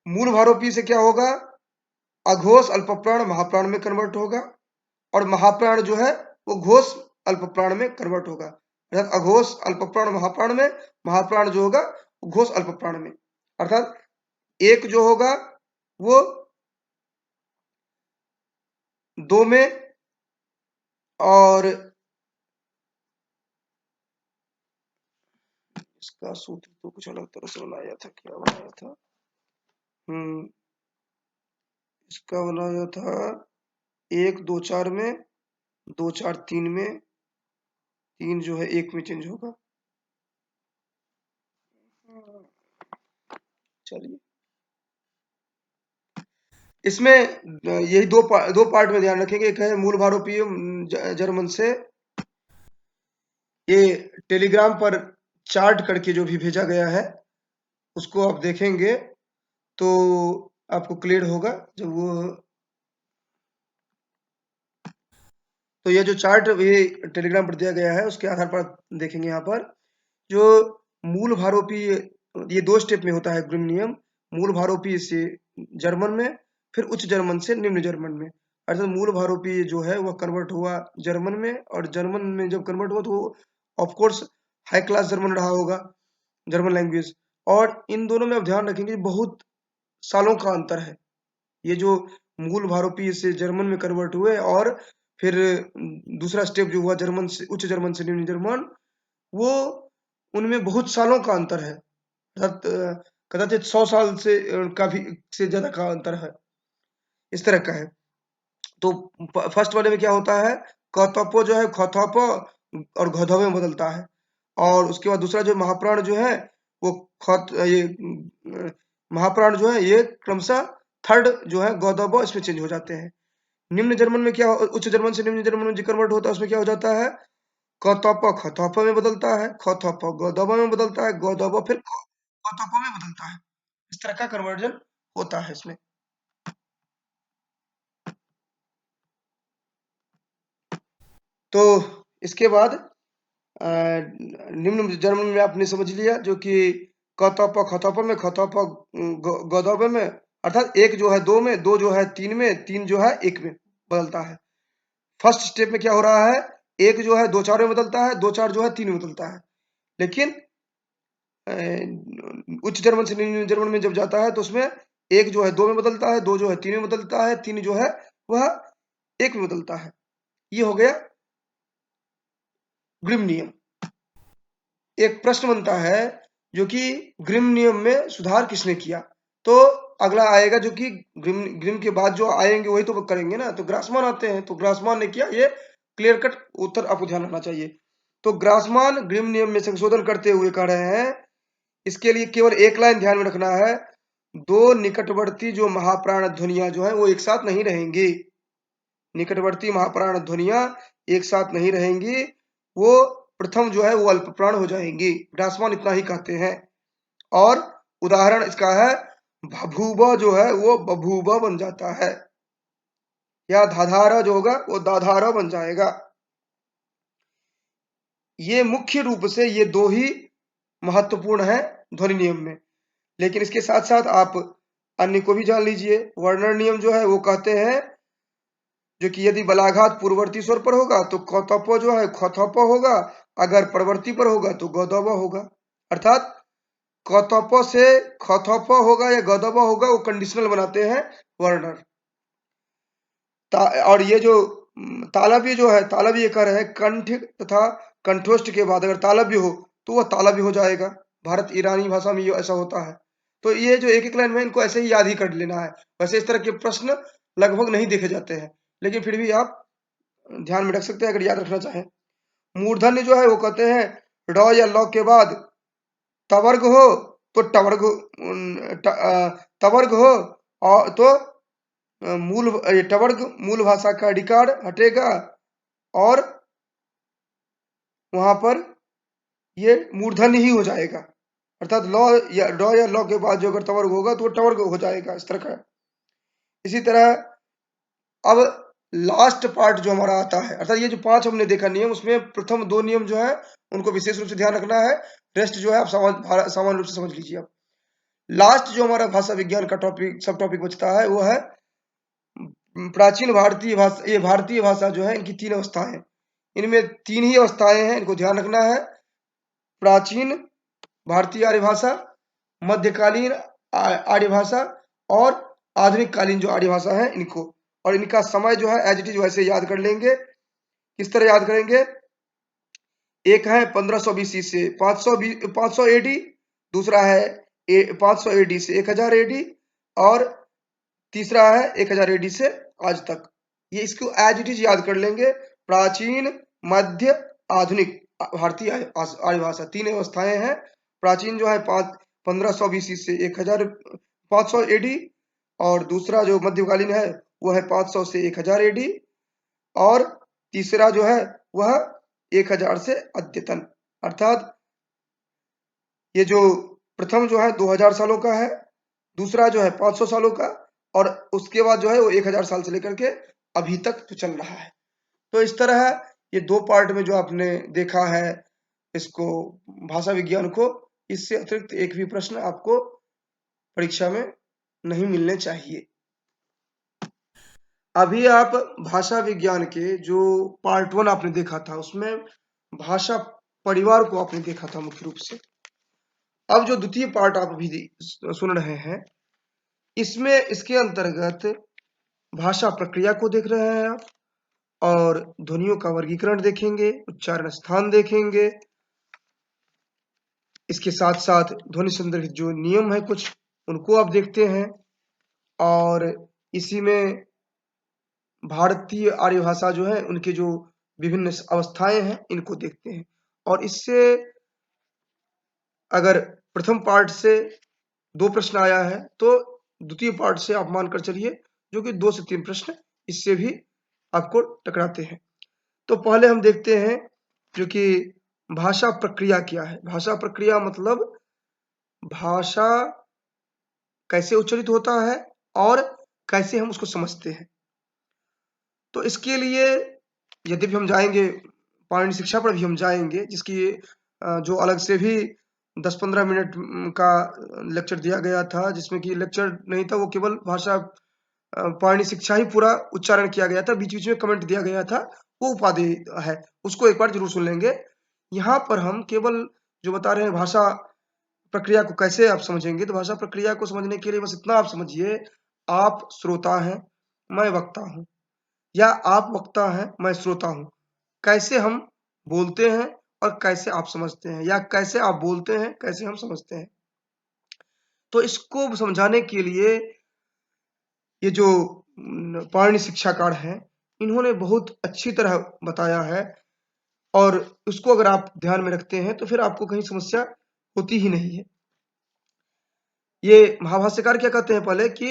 मूल भारोपीय से क्या होगा, अघोष अल्पप्राण महाप्राण में कन्वर्ट होगा, और महाप्राण जो है वो घोष अल्पप्राण में कन्वर्ट होगा। अर्थात अघोष अल्पप्राण महाप्राण में, महाप्राण जो होगा घोष अल्पप्राण में। अर्थात एक जो होगा वो 2 में, और इसका सूत्र तो कुछ अलग तरह से बनाया था, क्या बनाया था? इसका बनाया था 1 2 4 में, 2 4 3 में, 3 जो है 1 में चेंज होगा। चलिए, इसमें यही दो पार्ट में ध्यान रखेंगे। एक है मूल भारोपीय जर्मन से ये टेलीग्राम पर चार्ट करके जो भी भेजा गया है उसको आप देखेंगे तो आपको क्लियर होगा। जब वो तो ये जो चार्ट ये टेलीग्राम पर दिया गया है उसके आधार पर देखेंगे। यहाँ पर जो मूल भारोपीय, ये 2 स्टेप में होता है ग्रिम नियम। मूल भारोपीय से जर्मन में, फिर उच्च जर्मन से निम्न जर्मन में। अर्थात मूल भारोपीय जो है वह कन्वर्ट हुआ जर्मन में, और जर्मन में जब कन्वर्ट हुआ तो of course high class German रहा होगा, जर्मन लैंग्वेज। और इन दोनों में आप ध्यान रखेंगे बहुत सालों का अंतर है। ये जो मूल भारोपीय से जर्मन में कन्वर्ट हुए और फिर दूसरा स्टेप जो हुआ जर्मन से उच्च जर्मन से निम्न जर्मन, वो उनमें बहुत सालों का अंतर है। कदाचित 100 साल से काफी से ज्यादा का अंतर है, इस तरह का है। तो फर्स्ट वाले में क्या होता है, कथपो जो है खथपो और घधो में बदलता है, और उसके बाद दूसरा जो महाप्राण जो है वो ये महाप्राण जो है ये क्रमशः थर्ड जो है गौदबो इसमें चेंज हो जाते हैं। निम्न जर्मन में क्या, उच्च जर्मन से निम्न जर्मन में जो कन्वर्ट होता है उसमें क्या हो जाता है, कथप खथप में बदलता है, खथप गौदब में बदलता है, गौदब फिर कथप में बदलता है। इस तरह का कन्वर्जन होता है इसमें। तो इसके बाद निम्न जर्मन में आपने समझ लिया, जो कि कथप खथप में, खथप गौदब में, अर्थात एक जो है 2 में, 2 जो है 3 में, 3 जो है 1 में बदलता है। फर्स्ट स्टेप में क्या हो रहा है, एक जो है 2 4 में बदलता है, 2 4 जो है 3 में बदलता है। लेकिन उच्च जर्मन से निम्न जर्मन में जब जाता है तो उसमें एक जो है 2 में बदलता है, 2 जो है 3 में बदलता है, 3 जो है वह 1 में बदलता है। ये हो गया ग्रिम नियम। एक प्रश्न बनता है जो कि ग्रिम नियम में सुधार किसने किया? तो अगला आएगा जो कि ग्रिम के बाद जो आएंगे वही तो करेंगे ना। तो ग्रासमान आते हैं, तो ग्रासमान ने किया, ये क्लियर कट उत्तर आपको ध्यान रखना चाहिए। तो ग्रासमान ग्रिम नियम में संशोधन करते हुए कह रहे हैं, इसके लिए केवल एक लाइन ध्यान में रखना है, 2 निकटवर्ती जो महाप्राण ध्वनियां जो है वो एक साथ नहीं रहेंगी। निकटवर्ती महाप्राण ध्वनियां एक साथ नहीं रहेंगी, वो प्रथम जो है वो अल्प प्राण हो जाएंगी। ग्रासमान इतना ही कहते हैं। और उदाहरण इसका है, भभूबा जो है वो बभूबा बन जाता है, या धाधारा जो होगा वो दाधारा बन जाएगा। ये मुख्य रूप से ये 2 ही महत्वपूर्ण है ध्वनि नियम में। लेकिन इसके साथ साथ आप अन्य को भी जान लीजिए। वर्णन नियम जो है वो कहते हैं जो कि यदि बलाघात पूर्ववर्ती स्वर पर होगा तो कौतप जो है खौतप होगा, अगर परवर्ती पर होगा तो गौदब होगा। अर्थात कौतप से खौतप होगा या गौदब होगा, वो कंडीशनल बनाते हैं वर्णर। और ये जो तालव्य जो है, तालव्य कह रहे हैं कंठ तथा कंठोष्ठ के बाद अगर तालव्य हो तो वह तालव्य हो जाएगा। भारत ईरानी भाषा में ये ऐसा होता है। तो ये जो एक एक लाइन में इनको ऐसे ही याद ही कर लेना है। वैसे इस तरह के प्रश्न लगभग नहीं देखे जाते हैं, लेकिन फिर भी आप ध्यान में रख सकते हैं अगर याद रखना चाहें। मूर्धन्य जो है वो कहते हैं ड या ल के बाद तवर्ग हो तो टवर्ग, तवर्ग हो और तो मूल टवर्ग मूल भाषा का अधिकार हटेगा, और वहां पर ये मूर्धन्य ही हो जाएगा। अर्थात ल या ड या ल के बाद जो अगर तवर्ग होगा तो वो टवर्ग हो जाएगा, इस तरह का। इसी तरह अब लास्ट पार्ट जो हमारा आता है, अर्थात ये जो 5 हमने देखा नियम, उसमें प्रथम 2 नियम जो है उनको विशेष रूप से ध्यान रखना है। रेस्ट जो है आप सामान्य रूप से समझ लीजिए। अब लास्ट जो हमारा भाषा विज्ञान का टॉपिक सब टॉपिक बचता है वो है प्राचीन भारतीय भाषा। ये भारतीय भाषा जो है इनकी 3 अवस्थाएं हैं। इनमें 3 ही अवस्थाएं हैं, इनको ध्यान रखना है। प्राचीन भारतीय आर्य भाषा, मध्यकालीन आर्य भाषा और आधुनिक कालीन जो आर्य भाषा है इनको, और इनका समय जो है एज इट इज वैसे याद कर लेंगे। किस तरह याद करेंगे? एक है 1500 बीसी से 500 एडी, दूसरा है 500 एडी से 1000 एडी, और तीसरा है 1000 एडी से आज तक। ये इसको एज इट इज याद कर लेंगे। प्राचीन, मध्य, आधुनिक भारतीय आर्य भाषा, तीन अवस्थाएं हैं। प्राचीन जो है 1500 बीसी से 1500 एडी, और दूसरा जो मध्यकालीन है वो है 500 से 1000 एडी, और तीसरा जो है वह 1000 से अद्यतन। अर्थात ये जो प्रथम जो है 2000 सालों का है, दूसरा जो है 500 सालों का, और उसके बाद जो है वो 1000 साल से लेकर के अभी तक तो चल रहा है। तो इस तरह ये दो पार्ट में जो आपने देखा है इसको, भाषा विज्ञान को, इससे अतिरिक्त एक भी प्रश्न आपको परीक्षा में नहीं मिलने चाहिए। अभी आप भाषा विज्ञान के जो पार्ट 1 आपने देखा था उसमें भाषा परिवार को आपने देखा था मुख्य रूप से। अब जो द्वितीय पार्ट आप अभी सुन रहे हैं इसमें इसके अंतर्गत भाषा प्रक्रिया को देख रहे हैं आप, और ध्वनियों का वर्गीकरण देखेंगे, उच्चारण स्थान देखेंगे, इसके साथ साथ ध्वनि संदर्भित जो नियम है कुछ उनको आप देखते हैं, और इसी में भारतीय आर्य भाषा जो है उनके जो विभिन्न अवस्थाएं हैं इनको देखते हैं। और इससे अगर प्रथम पार्ट से 2 प्रश्न आया है तो द्वितीय पार्ट से आप मानकर चलिए जो कि 2 से 3 प्रश्न इससे भी आपको टकराते हैं। तो पहले हम देखते हैं जो कि भाषा प्रक्रिया क्या है। भाषा प्रक्रिया मतलब भाषा कैसे उच्चारित होता है और कैसे हम उसको समझते हैं। तो इसके लिए यद्यपि हम जाएंगे पाणिनि शिक्षा पर भी हम जाएंगे, जिसकी जो अलग से भी 10-15 मिनट का लेक्चर दिया गया था, जिसमें कि लेक्चर नहीं था, वो केवल भाषा पाणिनि शिक्षा ही पूरा उच्चारण किया गया था, बीच बीच में कमेंट दिया गया था, वो उपाधि है, उसको एक बार जरूर सुन लेंगे। यहाँ पर हम केवल जो बता रहे हैं भाषा प्रक्रिया को कैसे आप समझेंगे, तो भाषा प्रक्रिया को समझने के लिए बस इतना आप समझिए, आप श्रोता हैं, मैं वक्ता हूँ, या आप वक्ता हैं, मैं श्रोता हूँ। कैसे हम बोलते हैं और कैसे आप समझते हैं, या कैसे आप बोलते हैं कैसे हम समझते हैं। तो इसको समझाने के लिए ये जो पाणिनि शिक्षाकार हैं इन्होंने बहुत अच्छी तरह बताया है, और उसको अगर आप ध्यान में रखते हैं तो फिर आपको कहीं समस्या होती ही नहीं है। ये महाभाष्यकार क्या कहते हैं पहले कि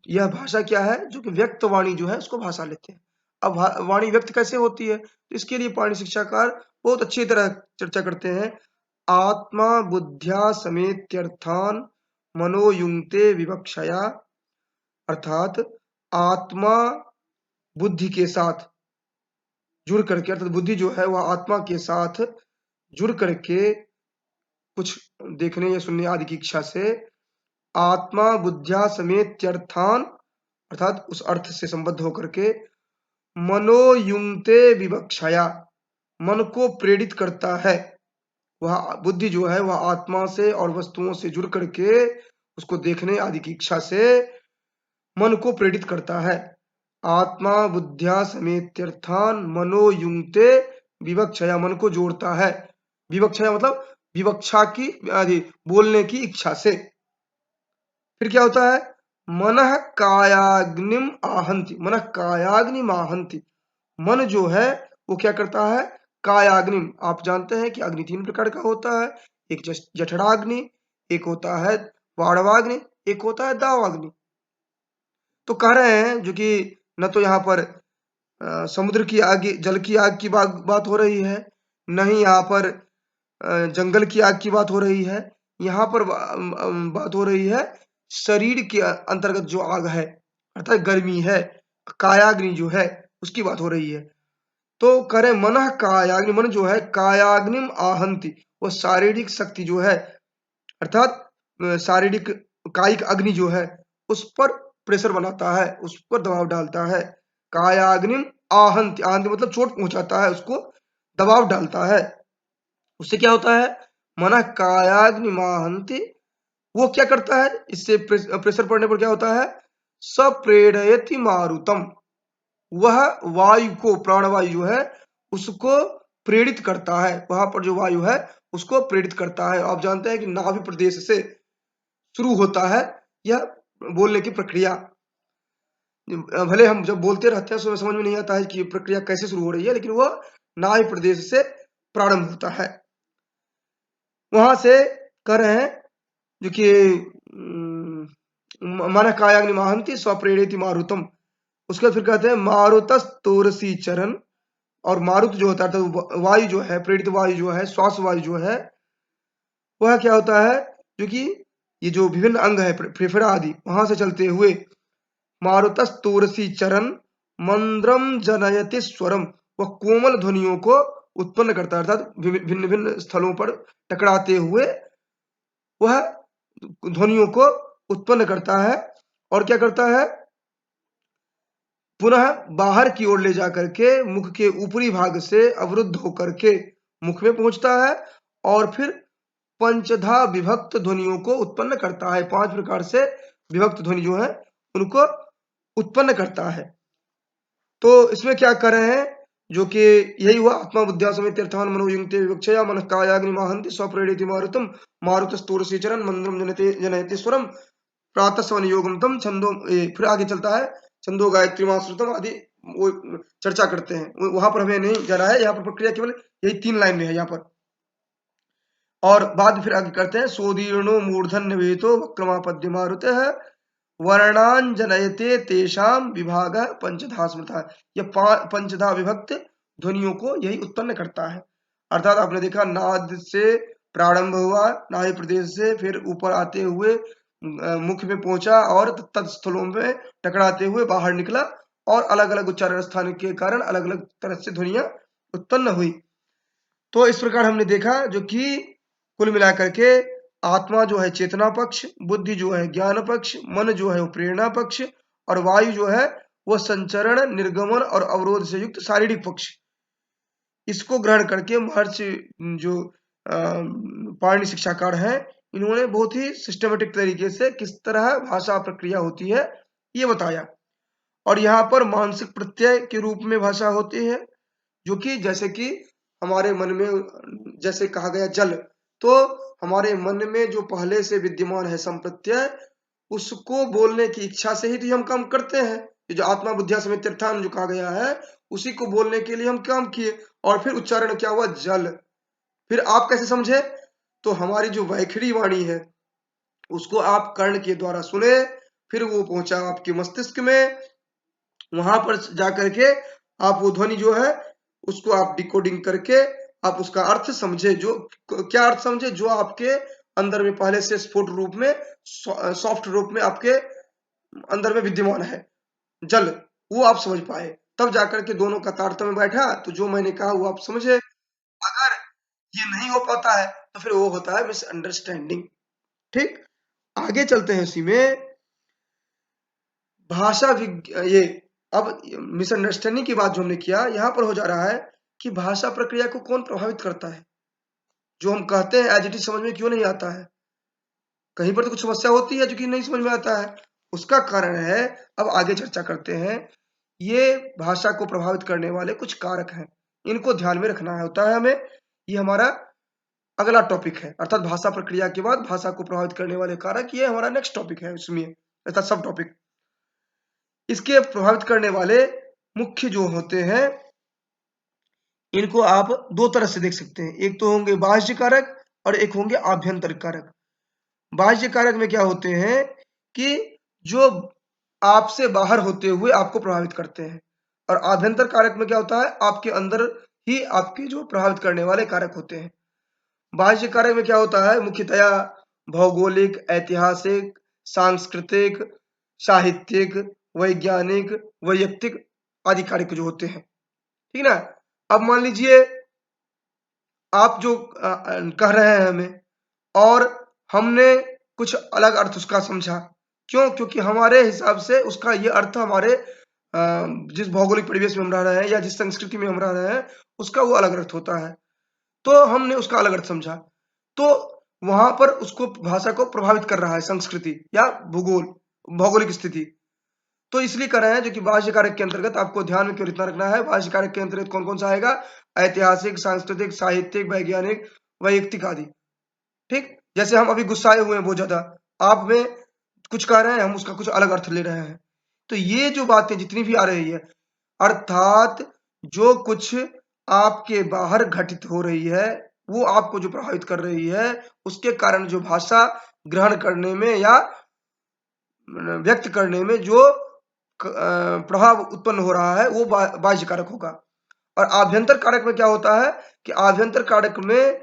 यह भाषा क्या है, जो कि व्यक्त वाणी जो है उसको भाषा लेते हैं। अब वाणी व्यक्त कैसे होती है, तो इसके लिए पाणिनि शिक्षाकार बहुत अच्छी तरह चर्चा करते हैं। आत्मा बुद्ध्या समेत्यर्थान मनोयुंक्ते विवक्षया, अर्थात आत्मा बुद्धि के साथ जुड़ करके, अर्थात बुद्धि जो है वह आत्मा के साथ जुड़ करके कुछ देखने या सुनने आदि की इच्छा से, आत्मा बुद्ध्या समेत्यर्थान, अर्थात उस अर्थ से संबद्ध होकर के, मनोयुंक्ते विवक्षया, मन को प्रेरित करता है। वह बुद्धि जो है वह आत्मा से और वस्तुओं से जुड़ करके उसको देखने आदि की इच्छा से मन को प्रेरित करता है। आत्मा बुद्ध्या समेत्यर्थान मनोयुंक्ते विवक्षया, मन को जोड़ता है। विवक्षया मतलब विवक्षा की आदि बोलने की इच्छा से। फिर क्या होता है, मनः कायाग्निम आहंति, मनः कायाग्निम आहंति, मन जो है वो क्या करता है, कायाग्निम, आप जानते हैं कि अग्नि 3 प्रकार का होता है, एक जठराग्नि, एक होता है वाड़वाग्नि, एक होता है दावाग्नि। तो कह रहे हैं जो कि न तो यहाँ पर समुद्र की आग, जल की आग की बात हो रही है, न ही यहाँ पर जंगल की आग की बात हो रही है, यहाँ पर बात हो रही है शरीर के अंतर्गत जो आग है, अर्थात गर्मी है, कायाग्नि जो है उसकी बात हो रही है। तो करे मनः कायाग्नि, मन जो है कायाग्निम आहंति, वो शारीरिक शक्ति जो है, अर्थात शारीरिक कायिक अग्नि जो है उस पर प्रेशर बनाता है, उस पर दबाव डालता है। कायाग्निम आहंति, आहंति मतलब चोट पहुंचाता है, उसको दबाव डालता है। उससे क्या होता है, मन कायाग्निमाहंति, वो क्या करता है, इससे प्रेशर पड़ने पर क्या होता है, सप्रेरयति मारुतम, वह वायु को, प्राणवायु जो है उसको प्रेरित करता है, वहां पर जो वायु है उसको प्रेरित करता है। आप जानते हैं कि नाभि प्रदेश से शुरू होता है यह बोलने की प्रक्रिया। भले हम जब बोलते रहते हैं तो समझ में नहीं आता है कि प्रक्रिया कैसे शुरू हो रही है, लेकिन वह नाभि प्रदेश से प्रारंभ होता है। वहां से कह रहे हैं जो कि मन कायाग्नि महंती स्वप्रेरित मारुतम, उसके बाद फिर कहते हैं मारुतस तोरसी चरण, और मारुत जो होता है तो वायु जो है, प्रेरित वायु जो है, श्वास वायु जो है, वह क्या होता है, जो कि ये जो विभिन्न अंग है फेफड़ा आदि, वहां से चलते हुए मारुतस तोरसी चरण मंद्रम जनयति स्वरम, वह कोमल ध्वनियों को उत्पन्न करता है, अर्थात भिन्न भिन्न स्थलों पर टकराते हुए वह ध्वनियों को उत्पन्न करता है। और क्या करता है, पुनः बाहर की ओर ले जाकर के मुख के ऊपरी भाग से अवरुद्ध होकर के मुख में पहुंचता है, और फिर पंचधा विभक्त ध्वनियों को उत्पन्न करता है। 5 प्रकार से विभक्त ध्वनि जो है उनको उत्पन्न करता है। तो इसमें क्या कर रहे हैं, जो कि यही हुआ आत्मा बुद्ध्या समेत अर्थान मनोयुक्ते विवक्षया मन कायाग्नि महंति स्वप्रेरिति मारुतम मारुतस्तोरसी चरण मंद्रम जनयति स्वरम प्रातः स्वन योगम तम छंदो, फिर आगे चलता है छंदो गायत्री माश्रुतम आदि, वो चर्चा करते हैं, वहां पर हमें नहीं जाना है, यहाँ पर प्रक्रिया केवल यही 3 लाइन में है यहाँ पर। और बाद फिर आगे करते हैं सोदीर्णो मूर्धन्य वेतो वक्रमापद्य मारुत है वर्णांजनयते तेषाम विभाग पंचधा स्मृता, यह पंचधा विभक्त ध्वनियों को यही उत्पन्न करता है। अर्थात आपने देखा नाद से प्रारंभ हुआ नाभि प्रदेश से, फिर ऊपर आते हुए मुख में पहुंचा और तत्स्थलों में टकराते हुए बाहर निकला, और अलग अलग उच्चारण स्थान के कारण अलग अलग तरह से ध्वनियां उत्पन्न हुई। तो इस प्रकार हमने देखा जो कि कुल मिलाकर के आत्मा जो है चेतना पक्ष, बुद्धि जो है ज्ञान पक्ष, मन जो है वो प्रेरणा पक्ष, और वायु जो है वह संचरण निर्गमन और अवरोध से युक्त शारीरिक पक्ष। इसको ग्रहण करके महर्षि जो पाणिनि शिक्षाकार हैं, इन्होंने बहुत ही सिस्टमेटिक तरीके से किस तरह भाषा प्रक्रिया होती है ये बताया। और यहाँ पर मानसिक प्रत्यय के रूप में भाषा होती है, जो कि जैसे कि हमारे मन में जैसे कहा गया जल, तो हमारे मन में जो पहले से विद्यमान है संप्रत्यय, उसको बोलने की इच्छा से ही तो हम काम करते हैं। ये जो आत्मा बुद्धिया समेत तीर्थान जो कहा गया है, उसी को बोलने के लिए हम काम किए, और फिर उच्चारण क्या हुआ, जल। फिर आप कैसे समझे, तो हमारी जो वैखरी वाणी है उसको आप कर्ण के द्वारा सुने, फिर वो पहुंचा आपके मस्तिष्क में, वहां पर जाकर के आप वो ध्वनि जो है उसको आप डिकोडिंग करके आप उसका अर्थ समझे। जो क्या अर्थ समझे, जो आपके अंदर में पहले से स्फुट रूप में, सॉफ्ट रूप में आपके अंदर में विद्यमान है जल, वो आप समझ पाए, तब जाकर के दोनों का तारतम्य बैठा, तो जो मैंने कहा वो आप समझे। अगर ये नहीं हो पाता है तो फिर वो होता है मिसअंडरस्टैंडिंग। ठीक, आगे चलते हैं इसी में भाषा ये अब मिसअंडरस्टैंडिंग की बात जो हमने किया, यहाँ पर हो जा रहा है कि भाषा प्रक्रिया को कौन प्रभावित करता है। जो हम कहते हैं एज इट इज समझ में क्यों नहीं आता है, कहीं पर तो कुछ समस्या होती है जो कि नहीं समझ में आता है, उसका कारण है, अब आगे चर्चा करते हैं। ये भाषा को प्रभावित करने वाले कुछ कारक हैं, इनको ध्यान में रखना होता है हमें। ये हमारा अगला टॉपिक है, अर्थात भाषा प्रक्रिया के बाद भाषा को प्रभावित करने वाले कारक, ये हमारा नेक्स्ट टॉपिक है इसमें, अर्थात सब टॉपिक। इसके प्रभावित करने वाले मुख्य जो होते हैं, इनको आप 2 तरह से देख सकते हैं, एक तो होंगे बाह्य कारक और एक होंगे आभ्यंतर कारक। बाह्य कारक में क्या होते हैं कि जो आपसे बाहर होते हुए आपको प्रभावित करते हैं, और आभ्यंतर कारक में क्या होता है, आपके अंदर ही आपके जो प्रभावित करने वाले कारक होते हैं। बाह्य कारक में क्या होता है, मुख्यतया भौगोलिक, ऐतिहासिक, सांस्कृतिक, साहित्यिक, वैज्ञानिक, वैयक्तिक आदि कारक जो होते हैं। ठीक ना। अब मान लीजिए आप जो कह रहे हैं हमें, और हमने कुछ अलग अर्थ उसका समझा, क्यों, क्योंकि हमारे हिसाब से उसका ये अर्थ हमारे जिस भौगोलिक परिवेश में हम रह रहे हैं या जिस संस्कृति में हम रह रहे हैं उसका वो अलग अर्थ होता है, तो हमने उसका अलग अर्थ समझा। तो वहां पर उसको भाषा को प्रभावित कर रहा है संस्कृति या भौगोलिक स्थिति। तो इसलिए कर रहे हैं जो कि बाह्य कारक के अंतर्गत आपको ध्यान में केवल इतना रखना है, बाह्य कारक के अंतर्गत कौन कौन सा आएगा, ऐतिहासिक, सांस्कृतिक, साहित्यिक, वैज्ञानिक, वैयक्तिक आदि। ठीक, जैसे हम अभी गुस्साए हुए हैं बहुत ज्यादा, आप में कुछ कह रहे हैं, हम उसका कुछ अलग अर्थ ले रहे हैं। तो ये जो बातें जितनी भी आ रही है, अर्थात जो कुछ आपके बाहर घटित हो रही है वो आपको जो प्रभावित कर रही है, उसके कारण जो भाषा ग्रहण करने में या व्यक्त करने में जो प्रभाव उत्पन्न हो रहा है वो बाह्य कारक होगा। और आभ्यंतर कारक में क्या होता है कि आभ्यंतर कारक में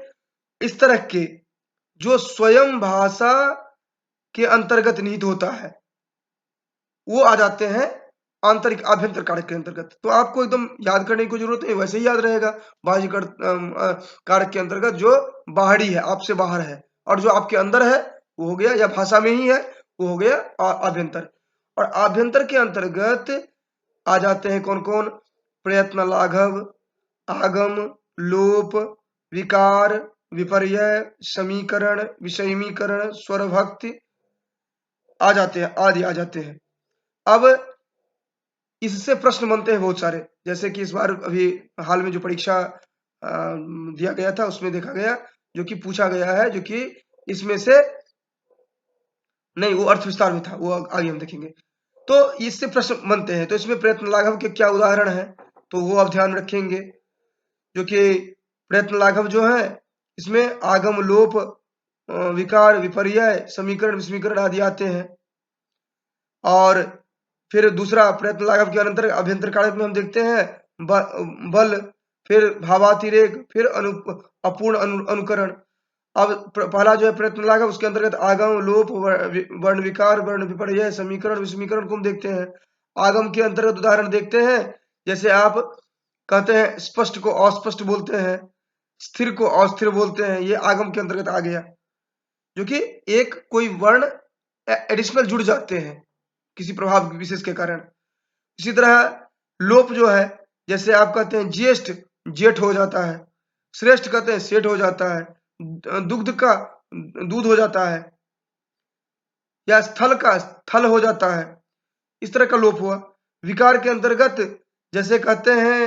इस तरह के जो स्वयं भाषा के अंतर्गत निहित होता है वो आ जाते हैं आंतरिक आभ्यंतर कारक के अंतर्गत। तो आपको एकदम याद करने की जरूरत है, वैसे ही याद रहेगा। बाह्य कारक के अंतर्गत जो बाहरी है, आपसे बाहर है, और जो आपके अंदर है वो हो गया, या भाषा में ही है वो हो गया आभ्यंतर। और आभ्यंतर के अंतर्गत आ जाते हैं कौन कौन, प्रयत्न लाघव, आगम, लोप, विकार, विपर्यय, समीकरण, विषयीकरण, स्वरभक्ति आ जाते हैं, आदि आ जाते हैं। अब इससे प्रश्न बनते हैं बहुत सारे, जैसे कि इस बार अभी हाल में जो परीक्षा दिया गया था उसमें देखा गया, जो कि पूछा गया है, जो कि इसमें से नहीं, वो अर्थ विस्तार में था, वो आगे हम देखेंगे। तो इससे प्रश्न बनते हैं। तो इसमें प्रयत्न लाघव के क्या उदाहरण है, तो वो आप ध्यान रखेंगे, जो कि प्रयत्न लाघव जो है इसमें आगम, लोप, विकार, विपर्यय, समीकरण, विस्मीकरण आदि आते हैं। और फिर दूसरा प्रयत्न लाघव के अनंतर अभ्यंतर कारक में हम देखते हैं बल, फिर भावातिरेक, फिर अपूर्ण अनुकरण। अब पहला जो है प्रयत्न लाघव, उसके अंतर्गत आगम, लोप, वर्ण विकार, वर्ण विपर्यय, समीकरण, विस्मीकरण को हम देखते हैं। आगम के अंतर्गत उदाहरण देखते हैं, जैसे आप कहते हैं स्पष्ट को अस्पष्ट बोलते हैं, स्थिर को अस्थिर बोलते हैं, ये आगम के अंतर्गत आ गया, जो कि एक कोई वर्ण एडिशनल जुड़ जाते हैं किसी प्रभाव विशेष के कारण। इसी तरह लोप जो है, जैसे आप कहते हैं ज्येष्ठ, जेठ हो जाता है, श्रेष्ठ कहते हैं सेठ हो जाता है, दुग्ध का दूध हो जाता है, या स्थल का स्थल हो जाता है, इस तरह का लोप हुआ। विकार के अंतर्गत जैसे कहते हैं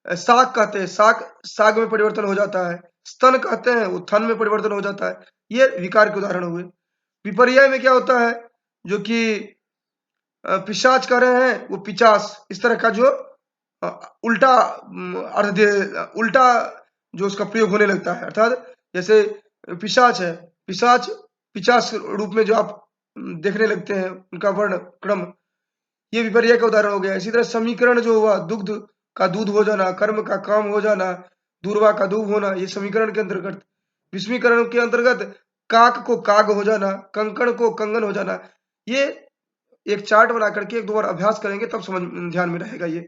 साग, कहते हैं साग, साग में परिवर्तन हो जाता है, स्तन कहते हैं वो थन में परिवर्तन हो जाता है, ये विकार के उदाहरण हुए। विपर्यय में क्या होता है, जो कि पिशाच कह रहे हैं वो पिचास, इस तरह का जो उल्टा अर्थ, उल्टा जो उसका प्रयोग होने लगता है, अर्थात जैसे पिशाच है, पिशाच पिचास रूप में जो आप देखने लगते हैं उनका वर्ण क्रम, ये विपर्यय का उदाहरण हो गया। इसी तरह समीकरण जो हुआ, दुग्ध का दूध हो जाना, कर्म का काम हो जाना, दूर्वा का दूब होना, ये समीकरण के अंतर्गत। विस्मीकरण के अंतर्गत काक को काग हो जाना, कंकण को कंगन हो जाना। ये एक चार्ट बना करके एक दो बार अभ्यास करेंगे तब समझ ध्यान में रहेगा। ये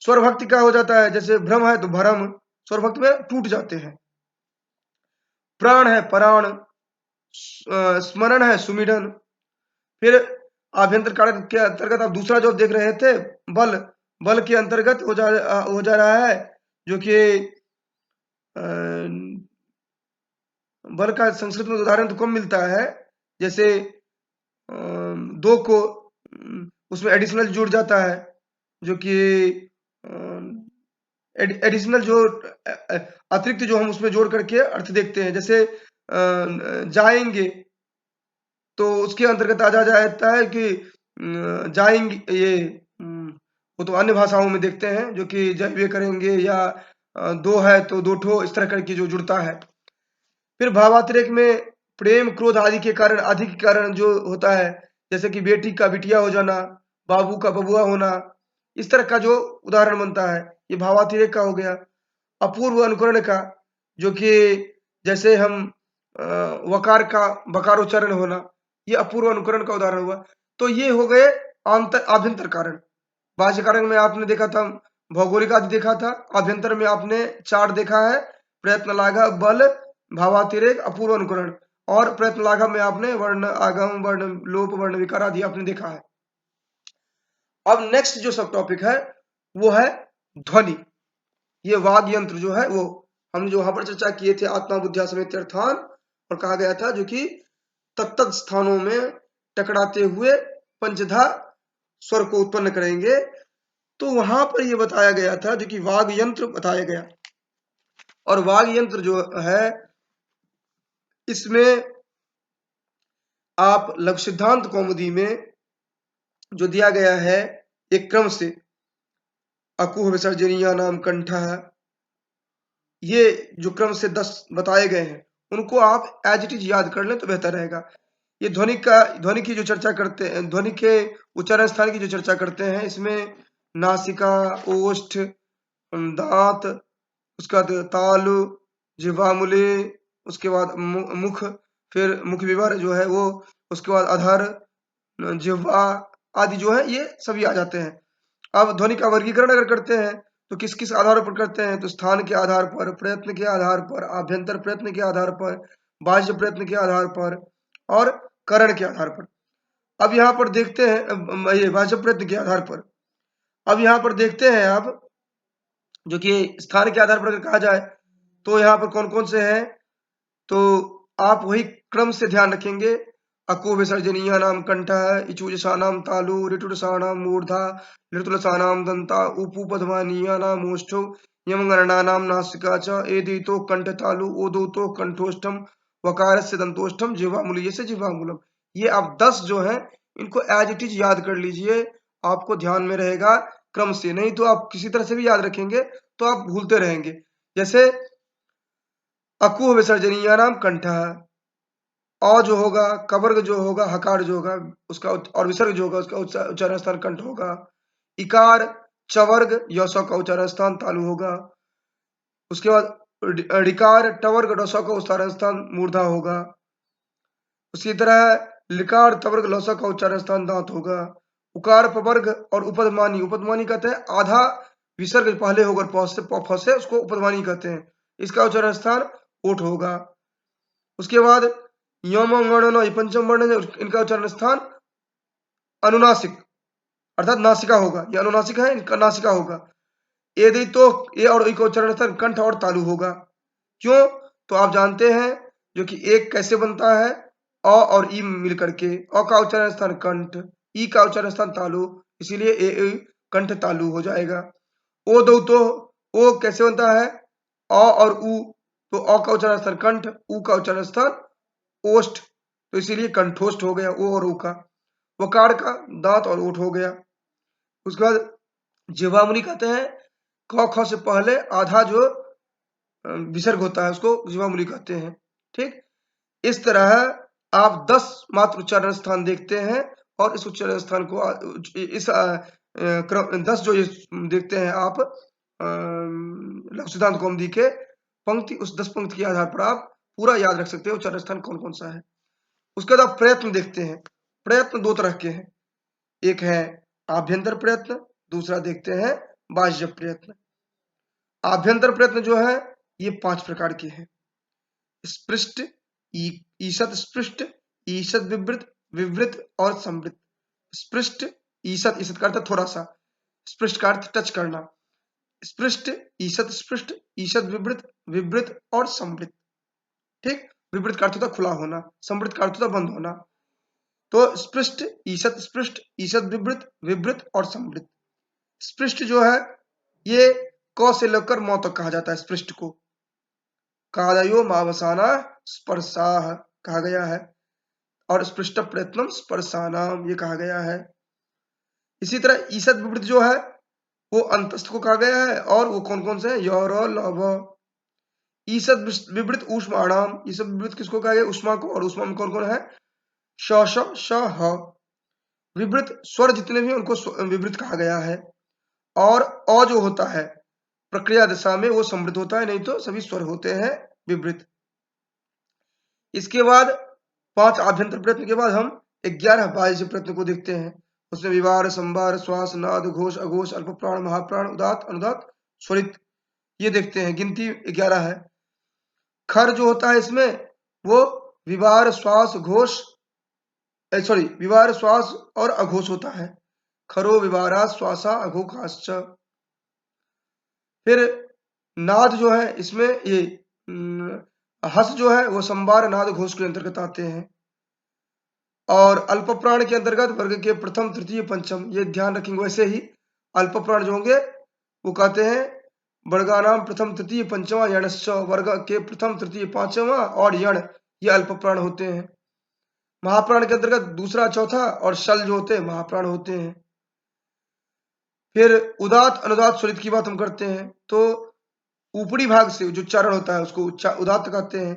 स्वर भक्ति का हो जाता है, जैसे भ्रम है तो भरम, स्वर भक्ति में टूट जाते हैं। प्राण है प्राण, स्मरण है सुमिरन। फिर आभ्यंतर कारक के अंतर्गत आप दूसरा जो देख रहे थे बल, बल के अंतर्गत हो जा रहा है, जो कि बल का संस्कृत में उदाहरण तो कम मिलता है, जैसे दो को उसमें एडिशनल जुड़ जाता है, जो कि एडिशनल जो अतिरिक्त जो हम उसमें जोड़ करके अर्थ देखते हैं, जैसे जाएंगे तो उसके अंतर्गत आ जाता है कि जाएंगे, ये वो तो अन्य भाषाओं में देखते हैं, जो कि जय करेंगे, या दो है तो दो ठो, इस तरह करके जो जुड़ता है। फिर भावातिरेक में प्रेम, क्रोध आदि के कारण, आदि के कारण जो होता है, जैसे कि बेटी का बिटिया हो जाना, बाबू का बबुआ होना, इस तरह का जो उदाहरण बनता है, ये भावातिरेक का हो गया। अपूर्व अनुकरण का, जो कि जैसे हम वकार का बकारोच्चारण होना, ये अपूर्व अनुकरण का उदाहरण हुआ। तो ये हो गए आभ्यंतर कारण। बाह्य कारण में आपने देखा था भौगोलिक आदि देखा था, आभ्यंतर में आपने चार्ट देखा है, प्रयत्न लाघव, बल, भावातिरेक, अपूर्व अनुकरण। और प्रयत्न लाघव में आपने वर्ण आगम, वर्ण लोप, वर्ण विकार आदि आपने देखा है। अब नेक्स्ट जो सब टॉपिक है वो है ध्वनि। ये वाग यंत्र जो है वो हमने जो वहां पर चर्चा किए थे आत्मा बुद्धिया समेत अर्थान, और कहा गया था जो कि तत्त स्थानों में टकराते हुए पंचधा स्वर को उत्पन्न करेंगे। तो वहां पर यह बताया गया था जो कि वाग यंत्र बताया गया, और वाग यंत्र जो है इसमें आप लघु सिद्धांत कौमुदी में जो दिया गया है एक क्रम से अकुह विसर्जनीय नाम कंठ, ये जो क्रम से 10 बताए गए हैं उनको आप एज इट इज याद कर लें तो बेहतर रहेगा। ये ध्वनि की जो चर्चा करते हैं, ध्वनि के उच्चारण स्थान की जो चर्चा करते हैं, इसमें नासिका, ओष्ठ, दांत, उसके बाद तालु, जिह्वामुली, उसके बाद मुख, फिर मुख विवर जो है वो, उसके बाद अधर, जिह्वा आदि जो है ये सभी आ जाते हैं। अब ध्वनि का वर्गीकरण अगर करते हैं तो किस किस आधार पर करते हैं, तो स्थान के आधार पर, प्रयत्न के आधार पर, आभ्यंतर प्रयत्न के आधार पर, बाह्य प्रयत्न के आधार पर और करण के आधार पर। अब यहाँ पर देखते हैं ये बाह्य प्रयत्न के आधार पर। अब यहाँ पर देखते हैं आप जो कि स्थान के आधार पर अगर कहा जाए तो यहाँ पर कौन कौन से हैं, तो आप वही क्रम से ध्यान रखेंगे। अको विसर्जनीय नाम कंठ, इचुजसानाम तालु, ऋटुरसानाम मूर्धा, ऋतुलसानाम दंता, उपपधमानीय नाम ओष्ठो, यमगणनानाम नासिका च, एदितो कंठ तालु, ओदोतो कंठोष्ठम, वकारस्य दंतोष्ठम, जिह्वामूली से जिह्वामूलम। ये आप 10 जो हैं इनको एज इट इज याद कर लीजिए, आपको ध्यान में रहेगा क्रम से। नहीं तो आप किसी तरह से भी याद रखेंगे तो आप भूलते रहेंगे। जैसे अकुह विसर्जनीय नाम कंठ, अ जो होगा, कवर्ग जो होगा, हकार जो होगा उसका और विसर्ग जो होगा उसका उच्चारण स्थान कंठ होगा। इकार चवर्ग यौसौ का उच्चारण स्थान तालु होगा। उसके बाद ऋकार टवर्ग डौसौ का उच्चारण स्थान मूर्धा होगा। उसी तरह लिकार तवर्ग लौसौ का उच्चारण स्थान दांत होगा। उकार पवर्ग और उपदमानी, उपदमानी कहते हैं आधा विसर्ग पहले होगा प से उसको उपदमानी कहते हैं, इसका उच्चारण स्थान ओठ होगा। उसके बाद यम गण पंचम वर्ण इनका उच्चारण स्थान अनुनासिक अर्थात नासिका होगा, ये अनुनासिक है, इनका नासिका होगा। यदि तो ए और ई का उच्चारण स्थान कंठ और तालु होगा। क्यों, तो आप जानते हैं जो कि एक कैसे बनता है, अ और ई मिलकर के, अ का उच्चारण स्थान कंठ, ई का उच्चारण स्थान तालु, इसीलिए ए कंठ तालु हो जाएगा। ओ दो तो ओ कैसे बनता है, अ और उ, तो अ का उच्चारण स्थान कंठ, उ का उच्चारण स्थान ओष्ठ, तो इसीलिए कंठोष्ठ हो गया ओ और ऊ का। वकार का दांत और ओठ हो गया। उसके बाद जिह्वामुनि कहते हैं क ख से पहले आधा जो विसर्ग होता है उसको जिह्वामुनि कहते हैं। ठीक, इस तरह आप 10 मात्र उच्चारण स्थान देखते हैं और इस उच्चारण स्थान को इस 10 जो देखते हैं आप लघु सिद्धांत कौमुदी के पंक्ति, उस 10 पंक्ति के आधार पर आप पूरा याद रख सकते हैं उच्चारण स्थान कौन कौन सा है। उसके बाद आप प्रयत्न देखते हैं। प्रयत्न 2 तरह के हैं, एक है आभ्यंतर प्रयत्न, दूसरा देखते हैं बाह्य प्रयत्न। आभ्यंतर प्रयत्न जो है ये 5 प्रकार के हैं। स्पृष्ट, ईषद स्पृष्ट, ईषद विवृत, विवृत और संवृत। स्पृष्ट, ईषद, ईषद का अर्थ थोड़ा सा, स्पृष्ट का अर्थ टच करना। स्पृष्ट, ईषद स्पृष्ट, ईषद विवृत, विवृत और संवृत। ठीक, विवृत का अर्थ होता खुला होना, संवृत का अर्थ होता बंद होना। तो स्पृष्ट, ईषद स्पृष्ट, ईषद विवृत, विवृत और संवृत। स्पृष्ट जो है ये क से लेकर म तक कहा जाता है। स्पृष्ट को कादयो मावसाना स्पर्शाह कहा गया है, और स्पृष्ट प्रयत्नम स्पर्शानाम ये कहा गया है। इसी तरह ईषद विवृत जो है वो अंतस्थ को कहा गया है, और वो कौन कौन से हैं, यौर लव। ईषद विवृत ऊष्माणाम, ईषद विवृत किसको कहा गया, उष्मा को, और उष्मा में कौन कौन है, श श श ह। विवृत स्वर जितने भी उनको विवृत कहा गया है, और अ जो होता है प्रक्रिया दशा में वो समृद्ध होता है, नहीं तो सभी स्वर होते हैं विवृत। इसके बाद 5 आभ्यंतर प्रयत्न के बाद हम 11 बाह्य प्रयत्न को देखते हैं। उसमें विवार, संवार, श्वास, नाद, घोष, अघोष, अल्प प्राण, महाप्राण, उदात, अनुदात, स्वरित, ये देखते हैं। गिनती 11 है। खर जो होता है इसमें वो विवार, श्वास, घोष, सॉरी विवार, श्वास और अघोष होता है। खरो विवारा श्वासा अघोषाश्च। फिर नाद जो है इसमें ये हस जो है वो संवार नाद घोष के अंतर्गत आते हैं। और अल्प प्राण के अंतर्गत वर्ग के प्रथम तृतीय पंचम, ये ध्यान रखेंगे। वैसे ही अल्प प्राण जो होंगे वो कहते हैं वर्गानाम प्रथम तृतीय पंचमा यणश्च, वर्ग के प्रथम तृतीय पांचवा और यण ये अल्प प्राण होते हैं। महाप्राण के अंतर्गत दूसरा चौथा और शल जो होते हैं महाप्राण होते हैं। फिर उदात अनुदात स्वरित की बात हम करते हैं तो ऊपरी भाग से जो उच्चारण होता है उसको उदात कहते हैं।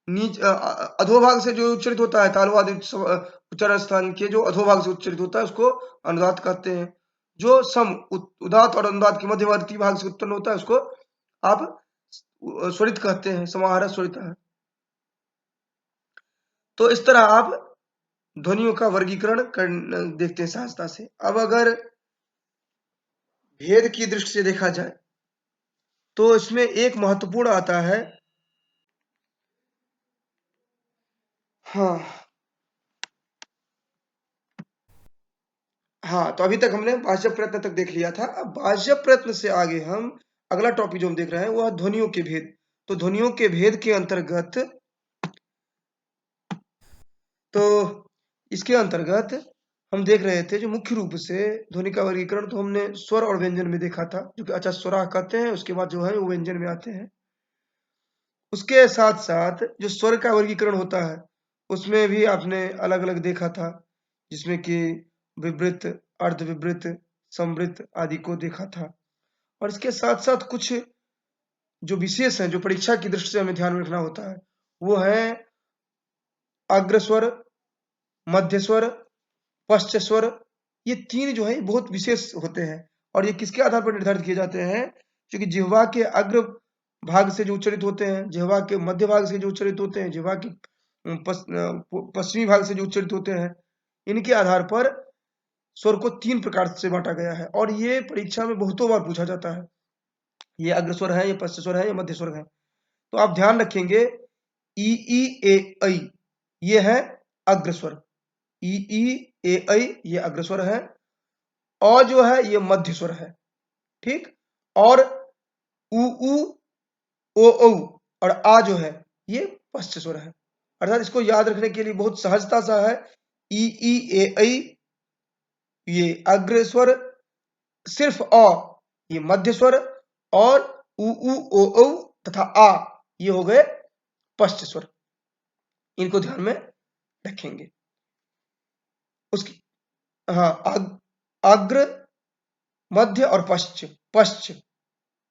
नीच अधोभाग से जो उच्चरित होता है तालवाद उच्चारण स्थान के जो अधोभाग से उच्चरित होता है उसको अनुदात कहते हैं। जो सम उदात और अनुदात के मध्यवर्ती भाग से उत्पन्न होता है उसको आप स्वरित कहते हैं, समाहार स्वरित है। तो इस तरह आप ध्वनियों का वर्गीकरण देखते हैं सहजता से। अब अगर भेद की दृष्टि से देखा जाए तो इसमें एक महत्वपूर्ण आता है, हाँ हाँ, तो अभी तक हमने बाह्य प्रयत्न तक देख लिया था। अब बाह्य प्रयत्न से आगे हम अगला टॉपिक जो हम देख रहे हैं वह ध्वनियों के भेद। तो ध्वनियों के भेद के अंतर्गत, तो इसके अंतर्गत हम देख रहे थे जो मुख्य रूप से ध्वनि का वर्गीकरण तो हमने स्वर और व्यंजन में देखा था, जो कि अच्छा स्वरा कहते हैं, उसके बाद जो है वो व्यंजन में आते हैं। उसके साथ साथ जो स्वर का वर्गीकरण होता है उसमें भी आपने अलग अलग देखा था, जिसमें कि विवृत, अर्धविवृत, समवृत आदि को देखा था। और इसके साथ साथ कुछ जो विशेष है जो परीक्षा की दृष्टि से हमें ध्यान में रखना होता है वो है अग्रस्वर, मध्य स्वर, पश्च स्वर। ये तीन जो है बहुत विशेष होते हैं और ये किसके आधार पर निर्धारित किए जाते हैं? क्योंकि जिह्वा के अग्र भाग से जो उच्चरित होते हैं, जिह्वा के मध्य भाग से जो उच्चरित होते हैं, जिह्वा के पश्चिमी भाग से जो उच्चरित होते हैं, इनके आधार पर स्वर को तीन प्रकार से बांटा गया है। और ये परीक्षा में बहुतों बार पूछा जाता है, ये अग्रस्वर है, ये पश्च स्वर है, ये मध्य स्वर है। तो आप ध्यान रखेंगे ई ई ए ऐ ये है अग्रस्वर, ई ई ए ऐ ये अग्रस्वर है, अ जो है ये मध्य स्वर है, ठीक। और उ उ ओ औ और आ जो है ये पश्च स्वर है। अर्थात इसको याद रखने के लिए बहुत सहजता सा है, ई ई ए ऐ ये अग्र स्वर, सिर्फ अ ये मध्य स्वर, और उ ओ औ तथा आ ये हो गए पश्च स्वर। इनको ध्यान में रखेंगे। उसकी हाँ अग्र, मध्य और पश्च। पश्च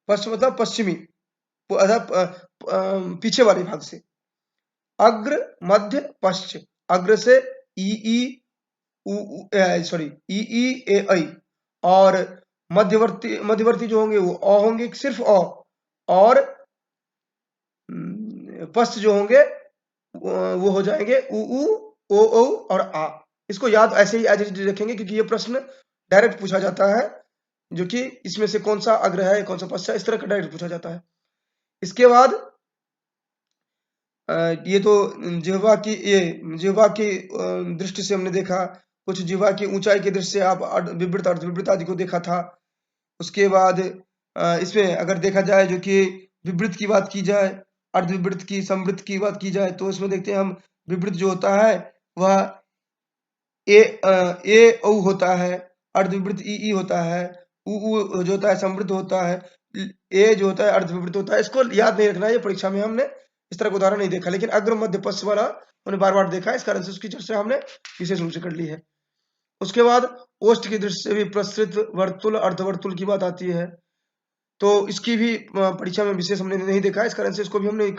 पश्च मतलब पश्चिमी, पीछे वाले भाग से। अग्र, मध्य, पश्च। अग्र से ई ई सॉरी ई ई ए ऐ, और मध्यवर्ती जो होंगे वो अ होंगे, सिर्फ अ। और पश्च जो होंगे वो हो जाएंगे उ ओ औ और आ। इसको याद ऐसे ही एज इट इज रखेंगे क्योंकि ये प्रश्न डायरेक्ट पूछा जाता है, जो कि इसमें से कौन सा अग्र है कौन सा पश्च है, इस तरह का डायरेक्ट पूछा जाता है। इसके बाद ये तो जिह्वा की दृष्टि से हमने देखा, कुछ जिह्वा की ऊंचाई की दृष्टि से आप विवृत अर्धविवृत आदि को देखा था। उसके बाद इसमें अगर देखा जाए जो कि विवृत की बात की जाए, अर्धविवृत की, समवृत की बात की जाए, तो इसमें देखते हैं हम विवृत जो होता है वह ए औ होता है, अर्धविवृत ई होता है, उ जो होता है समवृत होता है, ए जो होता है अर्धविवृत होता है। इसको याद नहीं रखना है, ये परीक्षा में हमने इस तरह का उदाहरण नहीं देखा, लेकिन अग्र मध्य पश्च वाला हमने बार बार देखा है, इस कारण से उसकी चर्चा हमने विशेष रूप से कर ली है। उसके बाद ओष्ठ की दृष्टि से भी प्रसृत, वर्तुल, अर्धवर्तुल की बात आती है, तो इसकी भी परीक्षा में विशेष हमने नहीं देखा, इस कारण से इसको भी हमने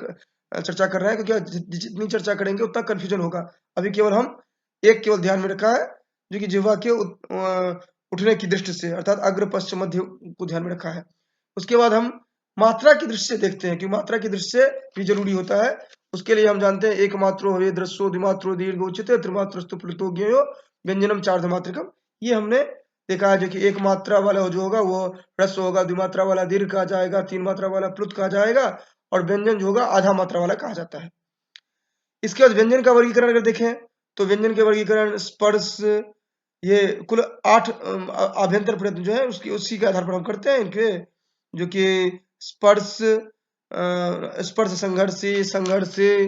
चर्चा कर रहे हैं, क्योंकि जितनी चर्चा करेंगे उतना कंफ्यूजन होगा। अभी केवल हम एक केवल ध्यान में रखा है, जो कि जिह्वा के उठने की दृष्टि से, अर्थात अग्र पश्च मध्य को ध्यान में रखा है। उसके बाद हम मात्रा की दृष्टि से देखते हैं कि मात्रा की दृष्टि से भी जरूरी होता है। उसके लिए हम जानते हैं एक मात्रो हवे दृश्यो द्विमात्रो दीर्घ उचित त्रिमात्रस्तु प्लुतो ज्ञेयो व्यंजनम चार्धमात्रिकम। ये हमने देखा है, जो कि एक मात्रा वाला जो होगा वो ह्रस्व होगा, द्विमात्रा वाला दीर्घ कहा जाएगा, तीन मात्रा वाला प्लुत कहा जाएगा, और व्यंजन जो होगा आधा मात्रा वाला कहा जाता है। इसके बाद व्यंजन का वर्गीकरण अगर देखें तो व्यंजन के वर्गीकरण स्पर्श, ये कुल 8 आभ्यंतर प्रयत्न जो है उसकी उसी के आधार पर हम करते हैं इनके, जो कि स्पर्श, स्पर्श संघर्षी, संघर्षी,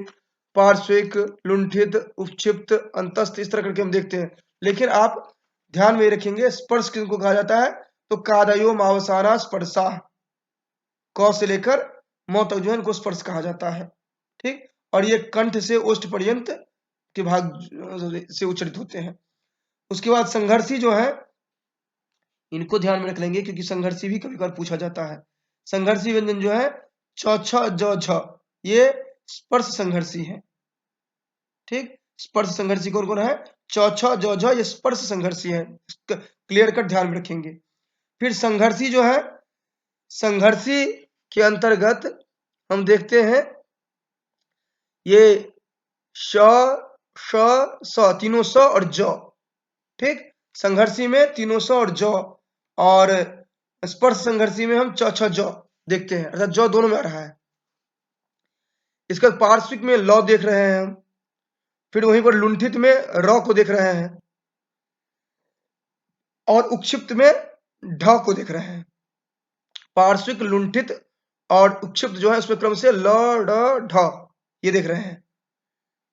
पार्श्विक, लुंठित, उपक्षिप्त, अंतस्थ, इस तरह करके हम देखते हैं। लेकिन आप ध्यान में रखेंगे स्पर्श किनको कहा जाता है, तो कादयो मावसाना स्पर्शा, क से लेकर म तक जो है इनको स्पर्श कहा जाता है। ठीक, और ये कंठ से ओष्ठ पर्यंत के भाग से उच्चारित होते हैं। उसके बाद संघर्षी जो है, इनको ध्यान में रख लेंगे क्योंकि संघर्षी भी कभी कभार पूछा जाता है। संघर्षी व्यंजन जो है छ छ ज झ, ये स्पर्श संघर्षी है। ठीक, स्पर्श संघर्षी कौन कौन है, छ छ ज झ, ये स्पर्श संघर्षी है, क्लियर कट ध्यान में रखेंगे। फिर संघर्षी जो है, संघर्षी के अंतर्गत हम देखते हैं ये श, श, स, तीनों स और ज। ठीक, संघर्षी में तीनों स और ज, और स्पर्श संघर्षी में हम छ छ ज देखते हैं, अर्थात ज दोनों में आ रहा है। इसका पार्श्विक में ल देख रहे हैं हम, फिर वहीं पर लुंठित में र को देख रहे हैं, और उक्षिप्त में ढ को देख रहे हैं। पार्श्विक, लुंठित और उक्षिप्त जो है उसमें क्रम से ल, ड, ढ ये देख रहे हैं।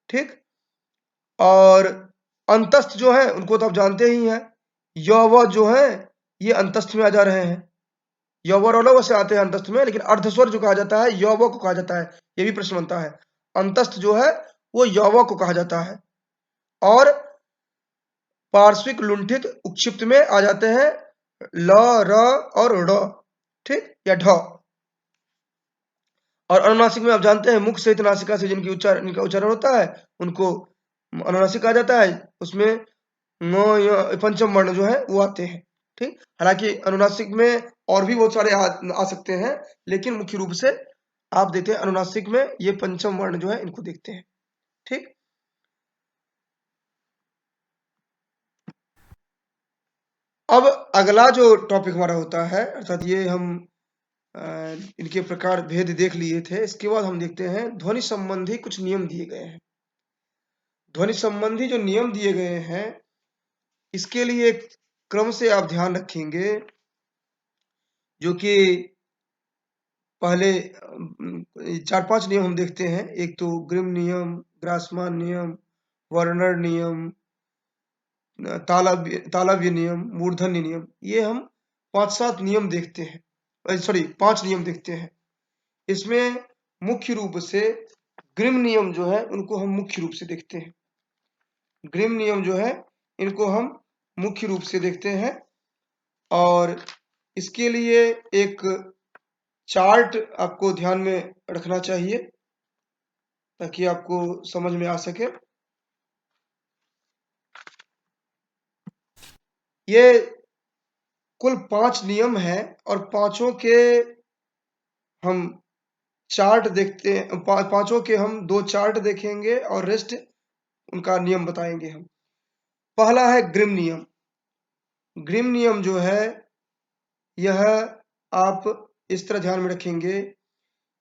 ठीक, और अंतस्थ जो है उनको तो आप जानते ही हैं, य व जो है ये अंतस्थ में आ जा रहे हैं। य व र ल से आते हैं अंतस्थ में, लेकिन अर्धस्वर जो कहा जाता है य व को कहा जाता है, ये भी प्रश्न बनता है। अंतस्थ जो है वो य व को कहा जाता है, और पार्श्विक, लुंठित, उक्षिप्त में आ जाते हैं ल, र और ड़। ठीक, या ढ। और अनुनासिक में आप जानते हैं मुख सहित नासिका से इनका उच्चारण होता है, उनको अनुनासिक कहा जाता है। उसमें न पंचम वर्ण जो है वो आते हैं। ठीक, हालांकि अनुनासिक में और भी बहुत सारे आ सकते हैं, लेकिन मुख्य रूप से आप देखते हैं अनुनासिक में ये पंचम वर्ण जो है इनको देखते हैं। ठीक, अब अगला जो टॉपिक हमारा होता है, अर्थात ये हम इनके प्रकार भेद देख लिए थे, इसके बाद हम देखते हैं ध्वनि संबंधी कुछ नियम दिए गए हैं। ध्वनि संबंधी जो नियम दिए गए हैं, इसके लिए एक क्रम से आप ध्यान रखेंगे, जो कि पहले 4-5 नियम हम देखते हैं। एक तो ग्रिम नियम, ग्रासमान नियम, वर्नर नियम, तालव्य नियम, मूर्धन्य नियम, ये हम 5-7 नियम देखते हैं, सॉरी 5 नियम देखते हैं। इसमें मुख्य रूप से ग्रिम नियम जो है उनको हम मुख्य रूप से देखते हैं। ग्रिम नियम जो है इनको हम मुख्य रूप से देखते हैं, और इसके लिए एक चार्ट आपको ध्यान में रखना चाहिए ताकि आपको समझ में आ सके। ये कुल 5 नियम हैं, और पांचों के हम चार्ट देखते हैं, पांचों के हम 2 चार्ट देखेंगे और रेस्ट उनका नियम बताएंगे हम। पहला है ग्रिम नियम। ग्रिम नियम जो है यह आप इस तरह ध्यान में रखेंगे,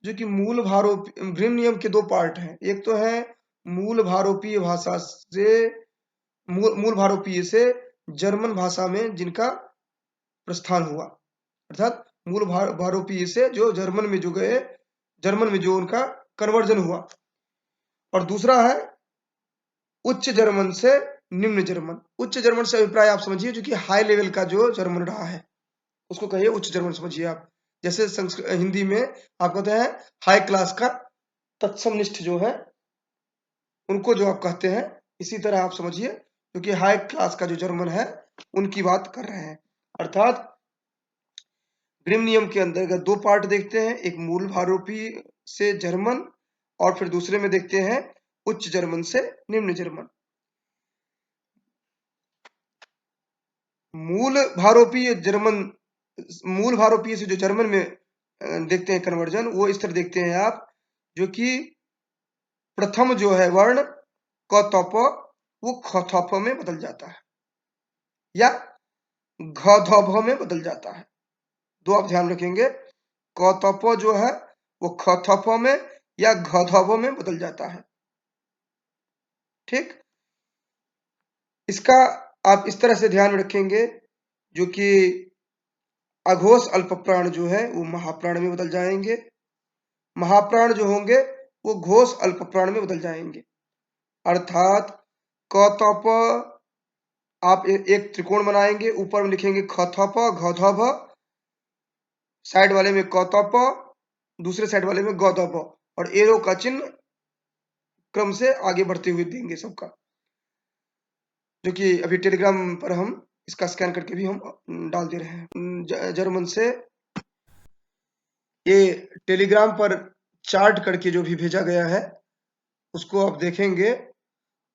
जो कि मूल भारोपी, ग्रिम नियम के 2 पार्ट हैं। एक तो है मूल भारोपीय भाषा से, मूल भारोपीय से जर्मन भाषा में जिनका प्रस्थान हुआ, अर्थात मूल भारोपीय से जो जर्मन में जो गए, जर्मन में जो उनका कन्वर्जन हुआ। और दूसरा है उच्च जर्मन से निम्न जर्मन। उच्च जर्मन से अभिप्राय आप समझिए जो कि हाई लेवल का जो जर्मन रहा है उसको कहिए उच्च जर्मन समझिए आप। जैसे हिंदी में आप कहते हैं हाई क्लास का तत्समनिष्ठ जो है उनको जो आप कहते हैं, इसी तरह आप समझिए क्योंकि हाई क्लास का जो जर्मन है उनकी बात कर रहे हैं। अर्थात ग्रिम नियम के अंतर्गत 2 पार्ट देखते हैं, एक मूल भारोपी से जर्मन, और फिर दूसरे में देखते हैं उच्च जर्मन से निम्न जर्मन। मूल भारोपीय से जो जर्मन में देखते हैं कन्वर्जन, वो इस तरह देखते हैं आप, जो कि प्रथम जो है वर्ण क त प वो ख थ प में बदल जाता है, या घ ध भ में बदल जाता है। 2 आप ध्यान रखेंगे, क त प जो है वो ख थ प में या घ ध भ में बदल जाता है। ठीक, इसका आप इस तरह से ध्यान रखेंगे, जो कि अघोष अल्प प्राण जो है वो महाप्राण में बदल जाएंगे, महाप्राण जो होंगे वो घोष अल्प प्राण में बदल जाएंगे। अर्थात क त प आप एक त्रिकोण बनाएंगे, ऊपर में लिखेंगे ख थ प घ ध भ, साइड वाले में क त प, दूसरे साइड वाले में ग द भ, और एरो का चिन्ह क्रम से आगे बढ़ते हुए देंगे सबका, जो कि अभी टेलीग्राम पर हम इसका स्कैन करके भी हम डाल दे रहे हैं जर्मन से। ये टेलीग्राम पर चार्ट करके जो भी भेजा गया है उसको आप देखेंगे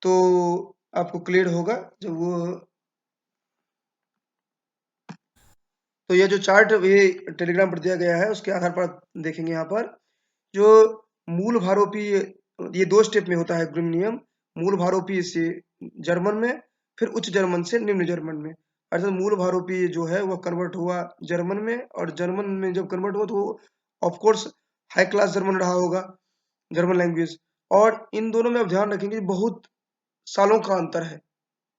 तो आपको क्लियर होगा जब वो, तो ये जो चार्ट ये टेलीग्राम पर दिया गया है उसके आधार पर देखेंगे यहाँ पर जो मूल भारोपीय, ये 2 स्टेप में होता है ग्रिम नियम, मूल भारोपीय से जर्मन में, फिर उच्च जर्मन से निम्न जर्मन में। अर्थात मूल भारोपीय जो है वह कन्वर्ट हुआ जर्मन में, और जर्मन में जब कन्वर्ट हुआ तो of course high class German रहा होगा, जर्मन लैंग्वेज। और इन दोनों में आप ध्यान रखेंगे बहुत सालों का अंतर है।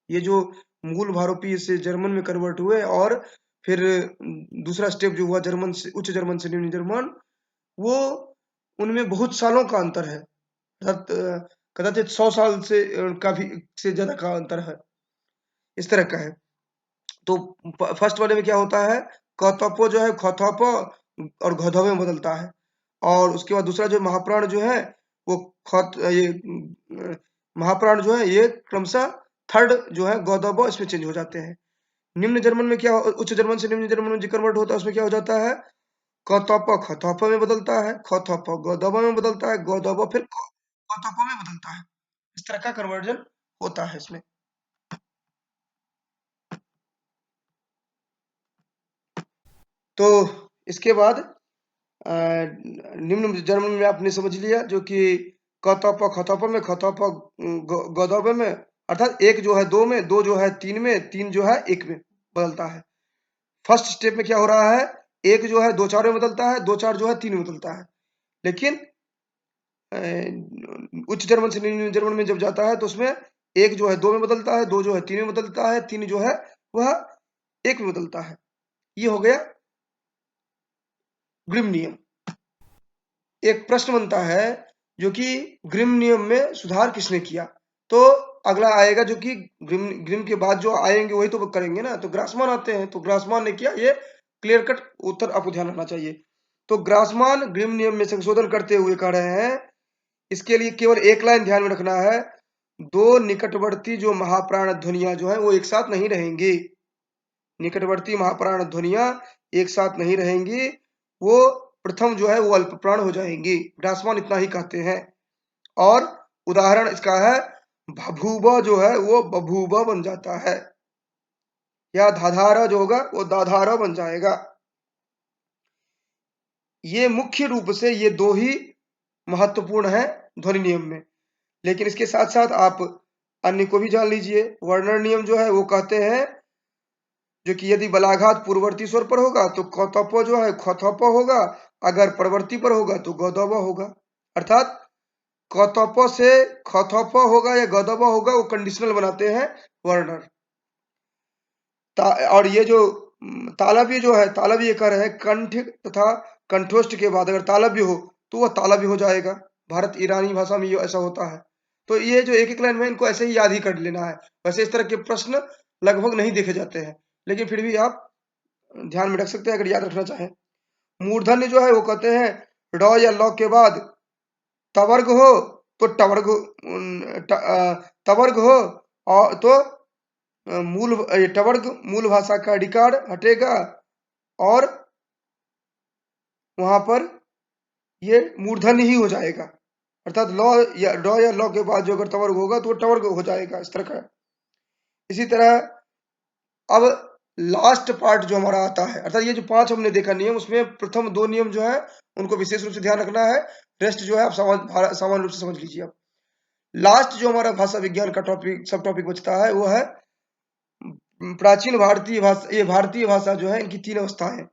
ये जो मूल भारोपीय से जर्मन में कन्वर्ट हुए और फिर दूसरा स्टेप जो हुआ जर्मन से उच्च जर्मन से निम्न जर्मन, वो उनमें बहुत सालों का अंतर है, कदाचित 100 साल से काफी से ज्यादा का अंतर है, इस तरह का है। तो फर्स्ट वाले में क्या होता है, कथप जो है खथप और घधव में बदलता है, और उसके बाद दूसरा जो महाप्राण जो है वो ये महाप्राण जो है ये क्रमशः थर्ड जो है गौदब इसमें चेंज हो जाते हैं। निम्न जर्मन में क्या, उच्च जर्मन से निम्न जर्मन में जो कन्वर्ट होता है उसमें क्या हो जाता है, कथप खथप में बदलता है, खथप गौदब में बदलता है, गौदब फिर कथप में बदलता है। इस तरह का कन्वर्जन होता है इसमें। तो इसके बाद निम्न जर्मन में आपने समझ लिया जो कि कथप खथप में, खथप गदब में, अर्थात एक जो है 2 में, 2 जो है 3 में, 3 जो है 1 में बदलता है। फर्स्ट स्टेप में क्या हो रहा है, एक जो है 2 4 में बदलता है, 2 4 जो है 3 में बदलता है। लेकिन उच्च जर्मन से निम्न जर्मन में जब जाता है तो उसमें एक जो है 2 में बदलता है, 2 जो है 3 में बदलता है, 3 जो है वह 1 में बदलता है। ये हो गया ग्रिम नियम। एक प्रश्न बनता है जो कि ग्रिम नियम में सुधार किसने किया, तो अगला आएगा जो कि ग्रिम के बाद जो आएंगे वही तो करेंगे ना। तो ग्रासमान आते हैं, तो ग्रासमान ने किया, ये क्लियर कट उत्तर आपको ध्यान रखना चाहिए। तो ग्रासमान ग्रिम नियम में संशोधन करते हुए कह रहे हैं, इसके लिए केवल एक लाइन ध्यान में रखना है, 2 निकटवर्ती जो महाप्राण ध्वनियां जो है वो एक साथ नहीं रहेंगी, निकटवर्ती महाप्राण ध्वनियां एक साथ नहीं रहेंगी, वो प्रथम जो है वो अल्प प्राण हो जाएंगी। ग्रासमान इतना ही कहते हैं। और उदाहरण इसका है भभूबा जो है वो बभूबा बन जाता है, या धाधारा जो होगा वो दाधारा बन जाएगा। ये मुख्य रूप से ये 2 ही महत्वपूर्ण है ध्वनि नियम में। लेकिन इसके साथ साथ आप अन्य को भी जान लीजिए। वर्णन नियम जो है वो कहते हैं जो कि यदि बलाघात पूर्ववर्ती स्वर पर होगा तो कौतप जो है खथप होगा, अगर परवर्ती पर होगा तो गौदब होगा। अर्थात कौतप से खथप होगा या गौदब होगा, वो कंडीशनल बनाते हैं वर्णर। और ये जो तालव्य जो है, तालव्य ये कह रहे हैं कंठ तथा कंठोष्ठ के बाद अगर तालव्य हो तो वह तालव्य हो जाएगा। भारत ईरानी भाषा में ये ऐसा होता है। तो ये जो एक एक लाइन में इनको ऐसे ही याद ही कर लेना है। वैसे इस तरह के प्रश्न लगभग नहीं देखे जाते हैं, लेकिन फिर भी आप ध्यान में रख सकते हैं अगर याद रखना चाहें। मूर्धन्य जो है वो कहते हैं ड या ल के बाद तवर्ग हो तो टवर्ग, तवर्ग हो और तो मूल टवर्ग मूल भाषा का अधिकार हटेगा, और वहां पर ये मूर्धन्य ही हो जाएगा। अर्थात ल या ड या ल के बाद जो अगर तवर्ग होगा तो वो टवर्ग हो जाएगा, इस तरह का। इसी तरह अब लास्ट पार्ट जो हमारा आता है, अर्थात ये जो 5 हमने देखा नियम, उसमें प्रथम 2 नियम जो है उनको विशेष रूप से ध्यान रखना है, रेस्ट जो है आप सामान्य रूप से समझ लीजिए। आप लास्ट जो हमारा भाषा विज्ञान का टॉपिक सब टॉपिक बचता है वो है प्राचीन भारतीय भाषा। ये भारतीय भाषा जो है इनकी 3 अवस्थाएं हैं,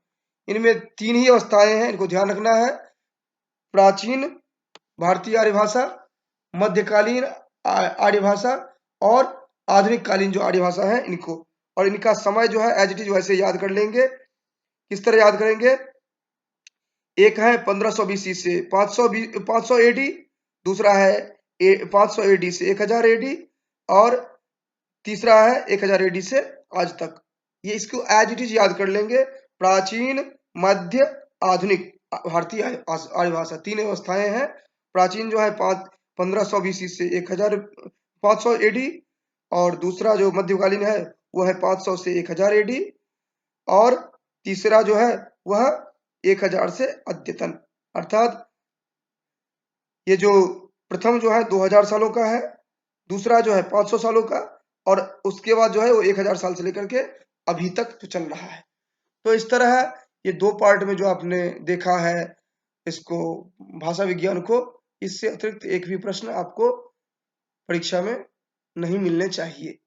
इनमें 3 ही अवस्थाएं हैं, इनको ध्यान रखना है। प्राचीन भारतीय आर्य भाषा, मध्यकालीन आर्य भाषा, और आधुनिक कालीन जो आर्य भाषा है इनको, और इनका समय जो है एज इट इज वैसे याद कर लेंगे। किस तरह याद करेंगे? एक है 1520 से 500 एडी, दूसरा है 500 एडी से 1000 एडी, और तीसरा है 1000 एडी से आज तक। ये इसको एज इट इज याद कर लेंगे। प्राचीन, मध्य, आधुनिक भारतीय आर्य भाषा, 3 अवस्थाएं हैं। प्राचीन जो है 1520 से 500 एडी, और दूसरा जो मध्यकालीन है वो है 500 से 1000 एडी, और तीसरा जो है वह 1000 से अद्यतन। अर्थात ये जो प्रथम जो है 2000 सालों का है, दूसरा जो है 500 सालों का, और उसके बाद जो है वो 1000 साल से लेकर के अभी तक जो चल रहा है। तो इस तरह ये 2 पार्ट में जो आपने देखा है इसको, भाषा विज्ञान को, इससे अतिरिक्त एक भी प्रश्न आपको परीक्षा में नहीं मिलने चाहिए।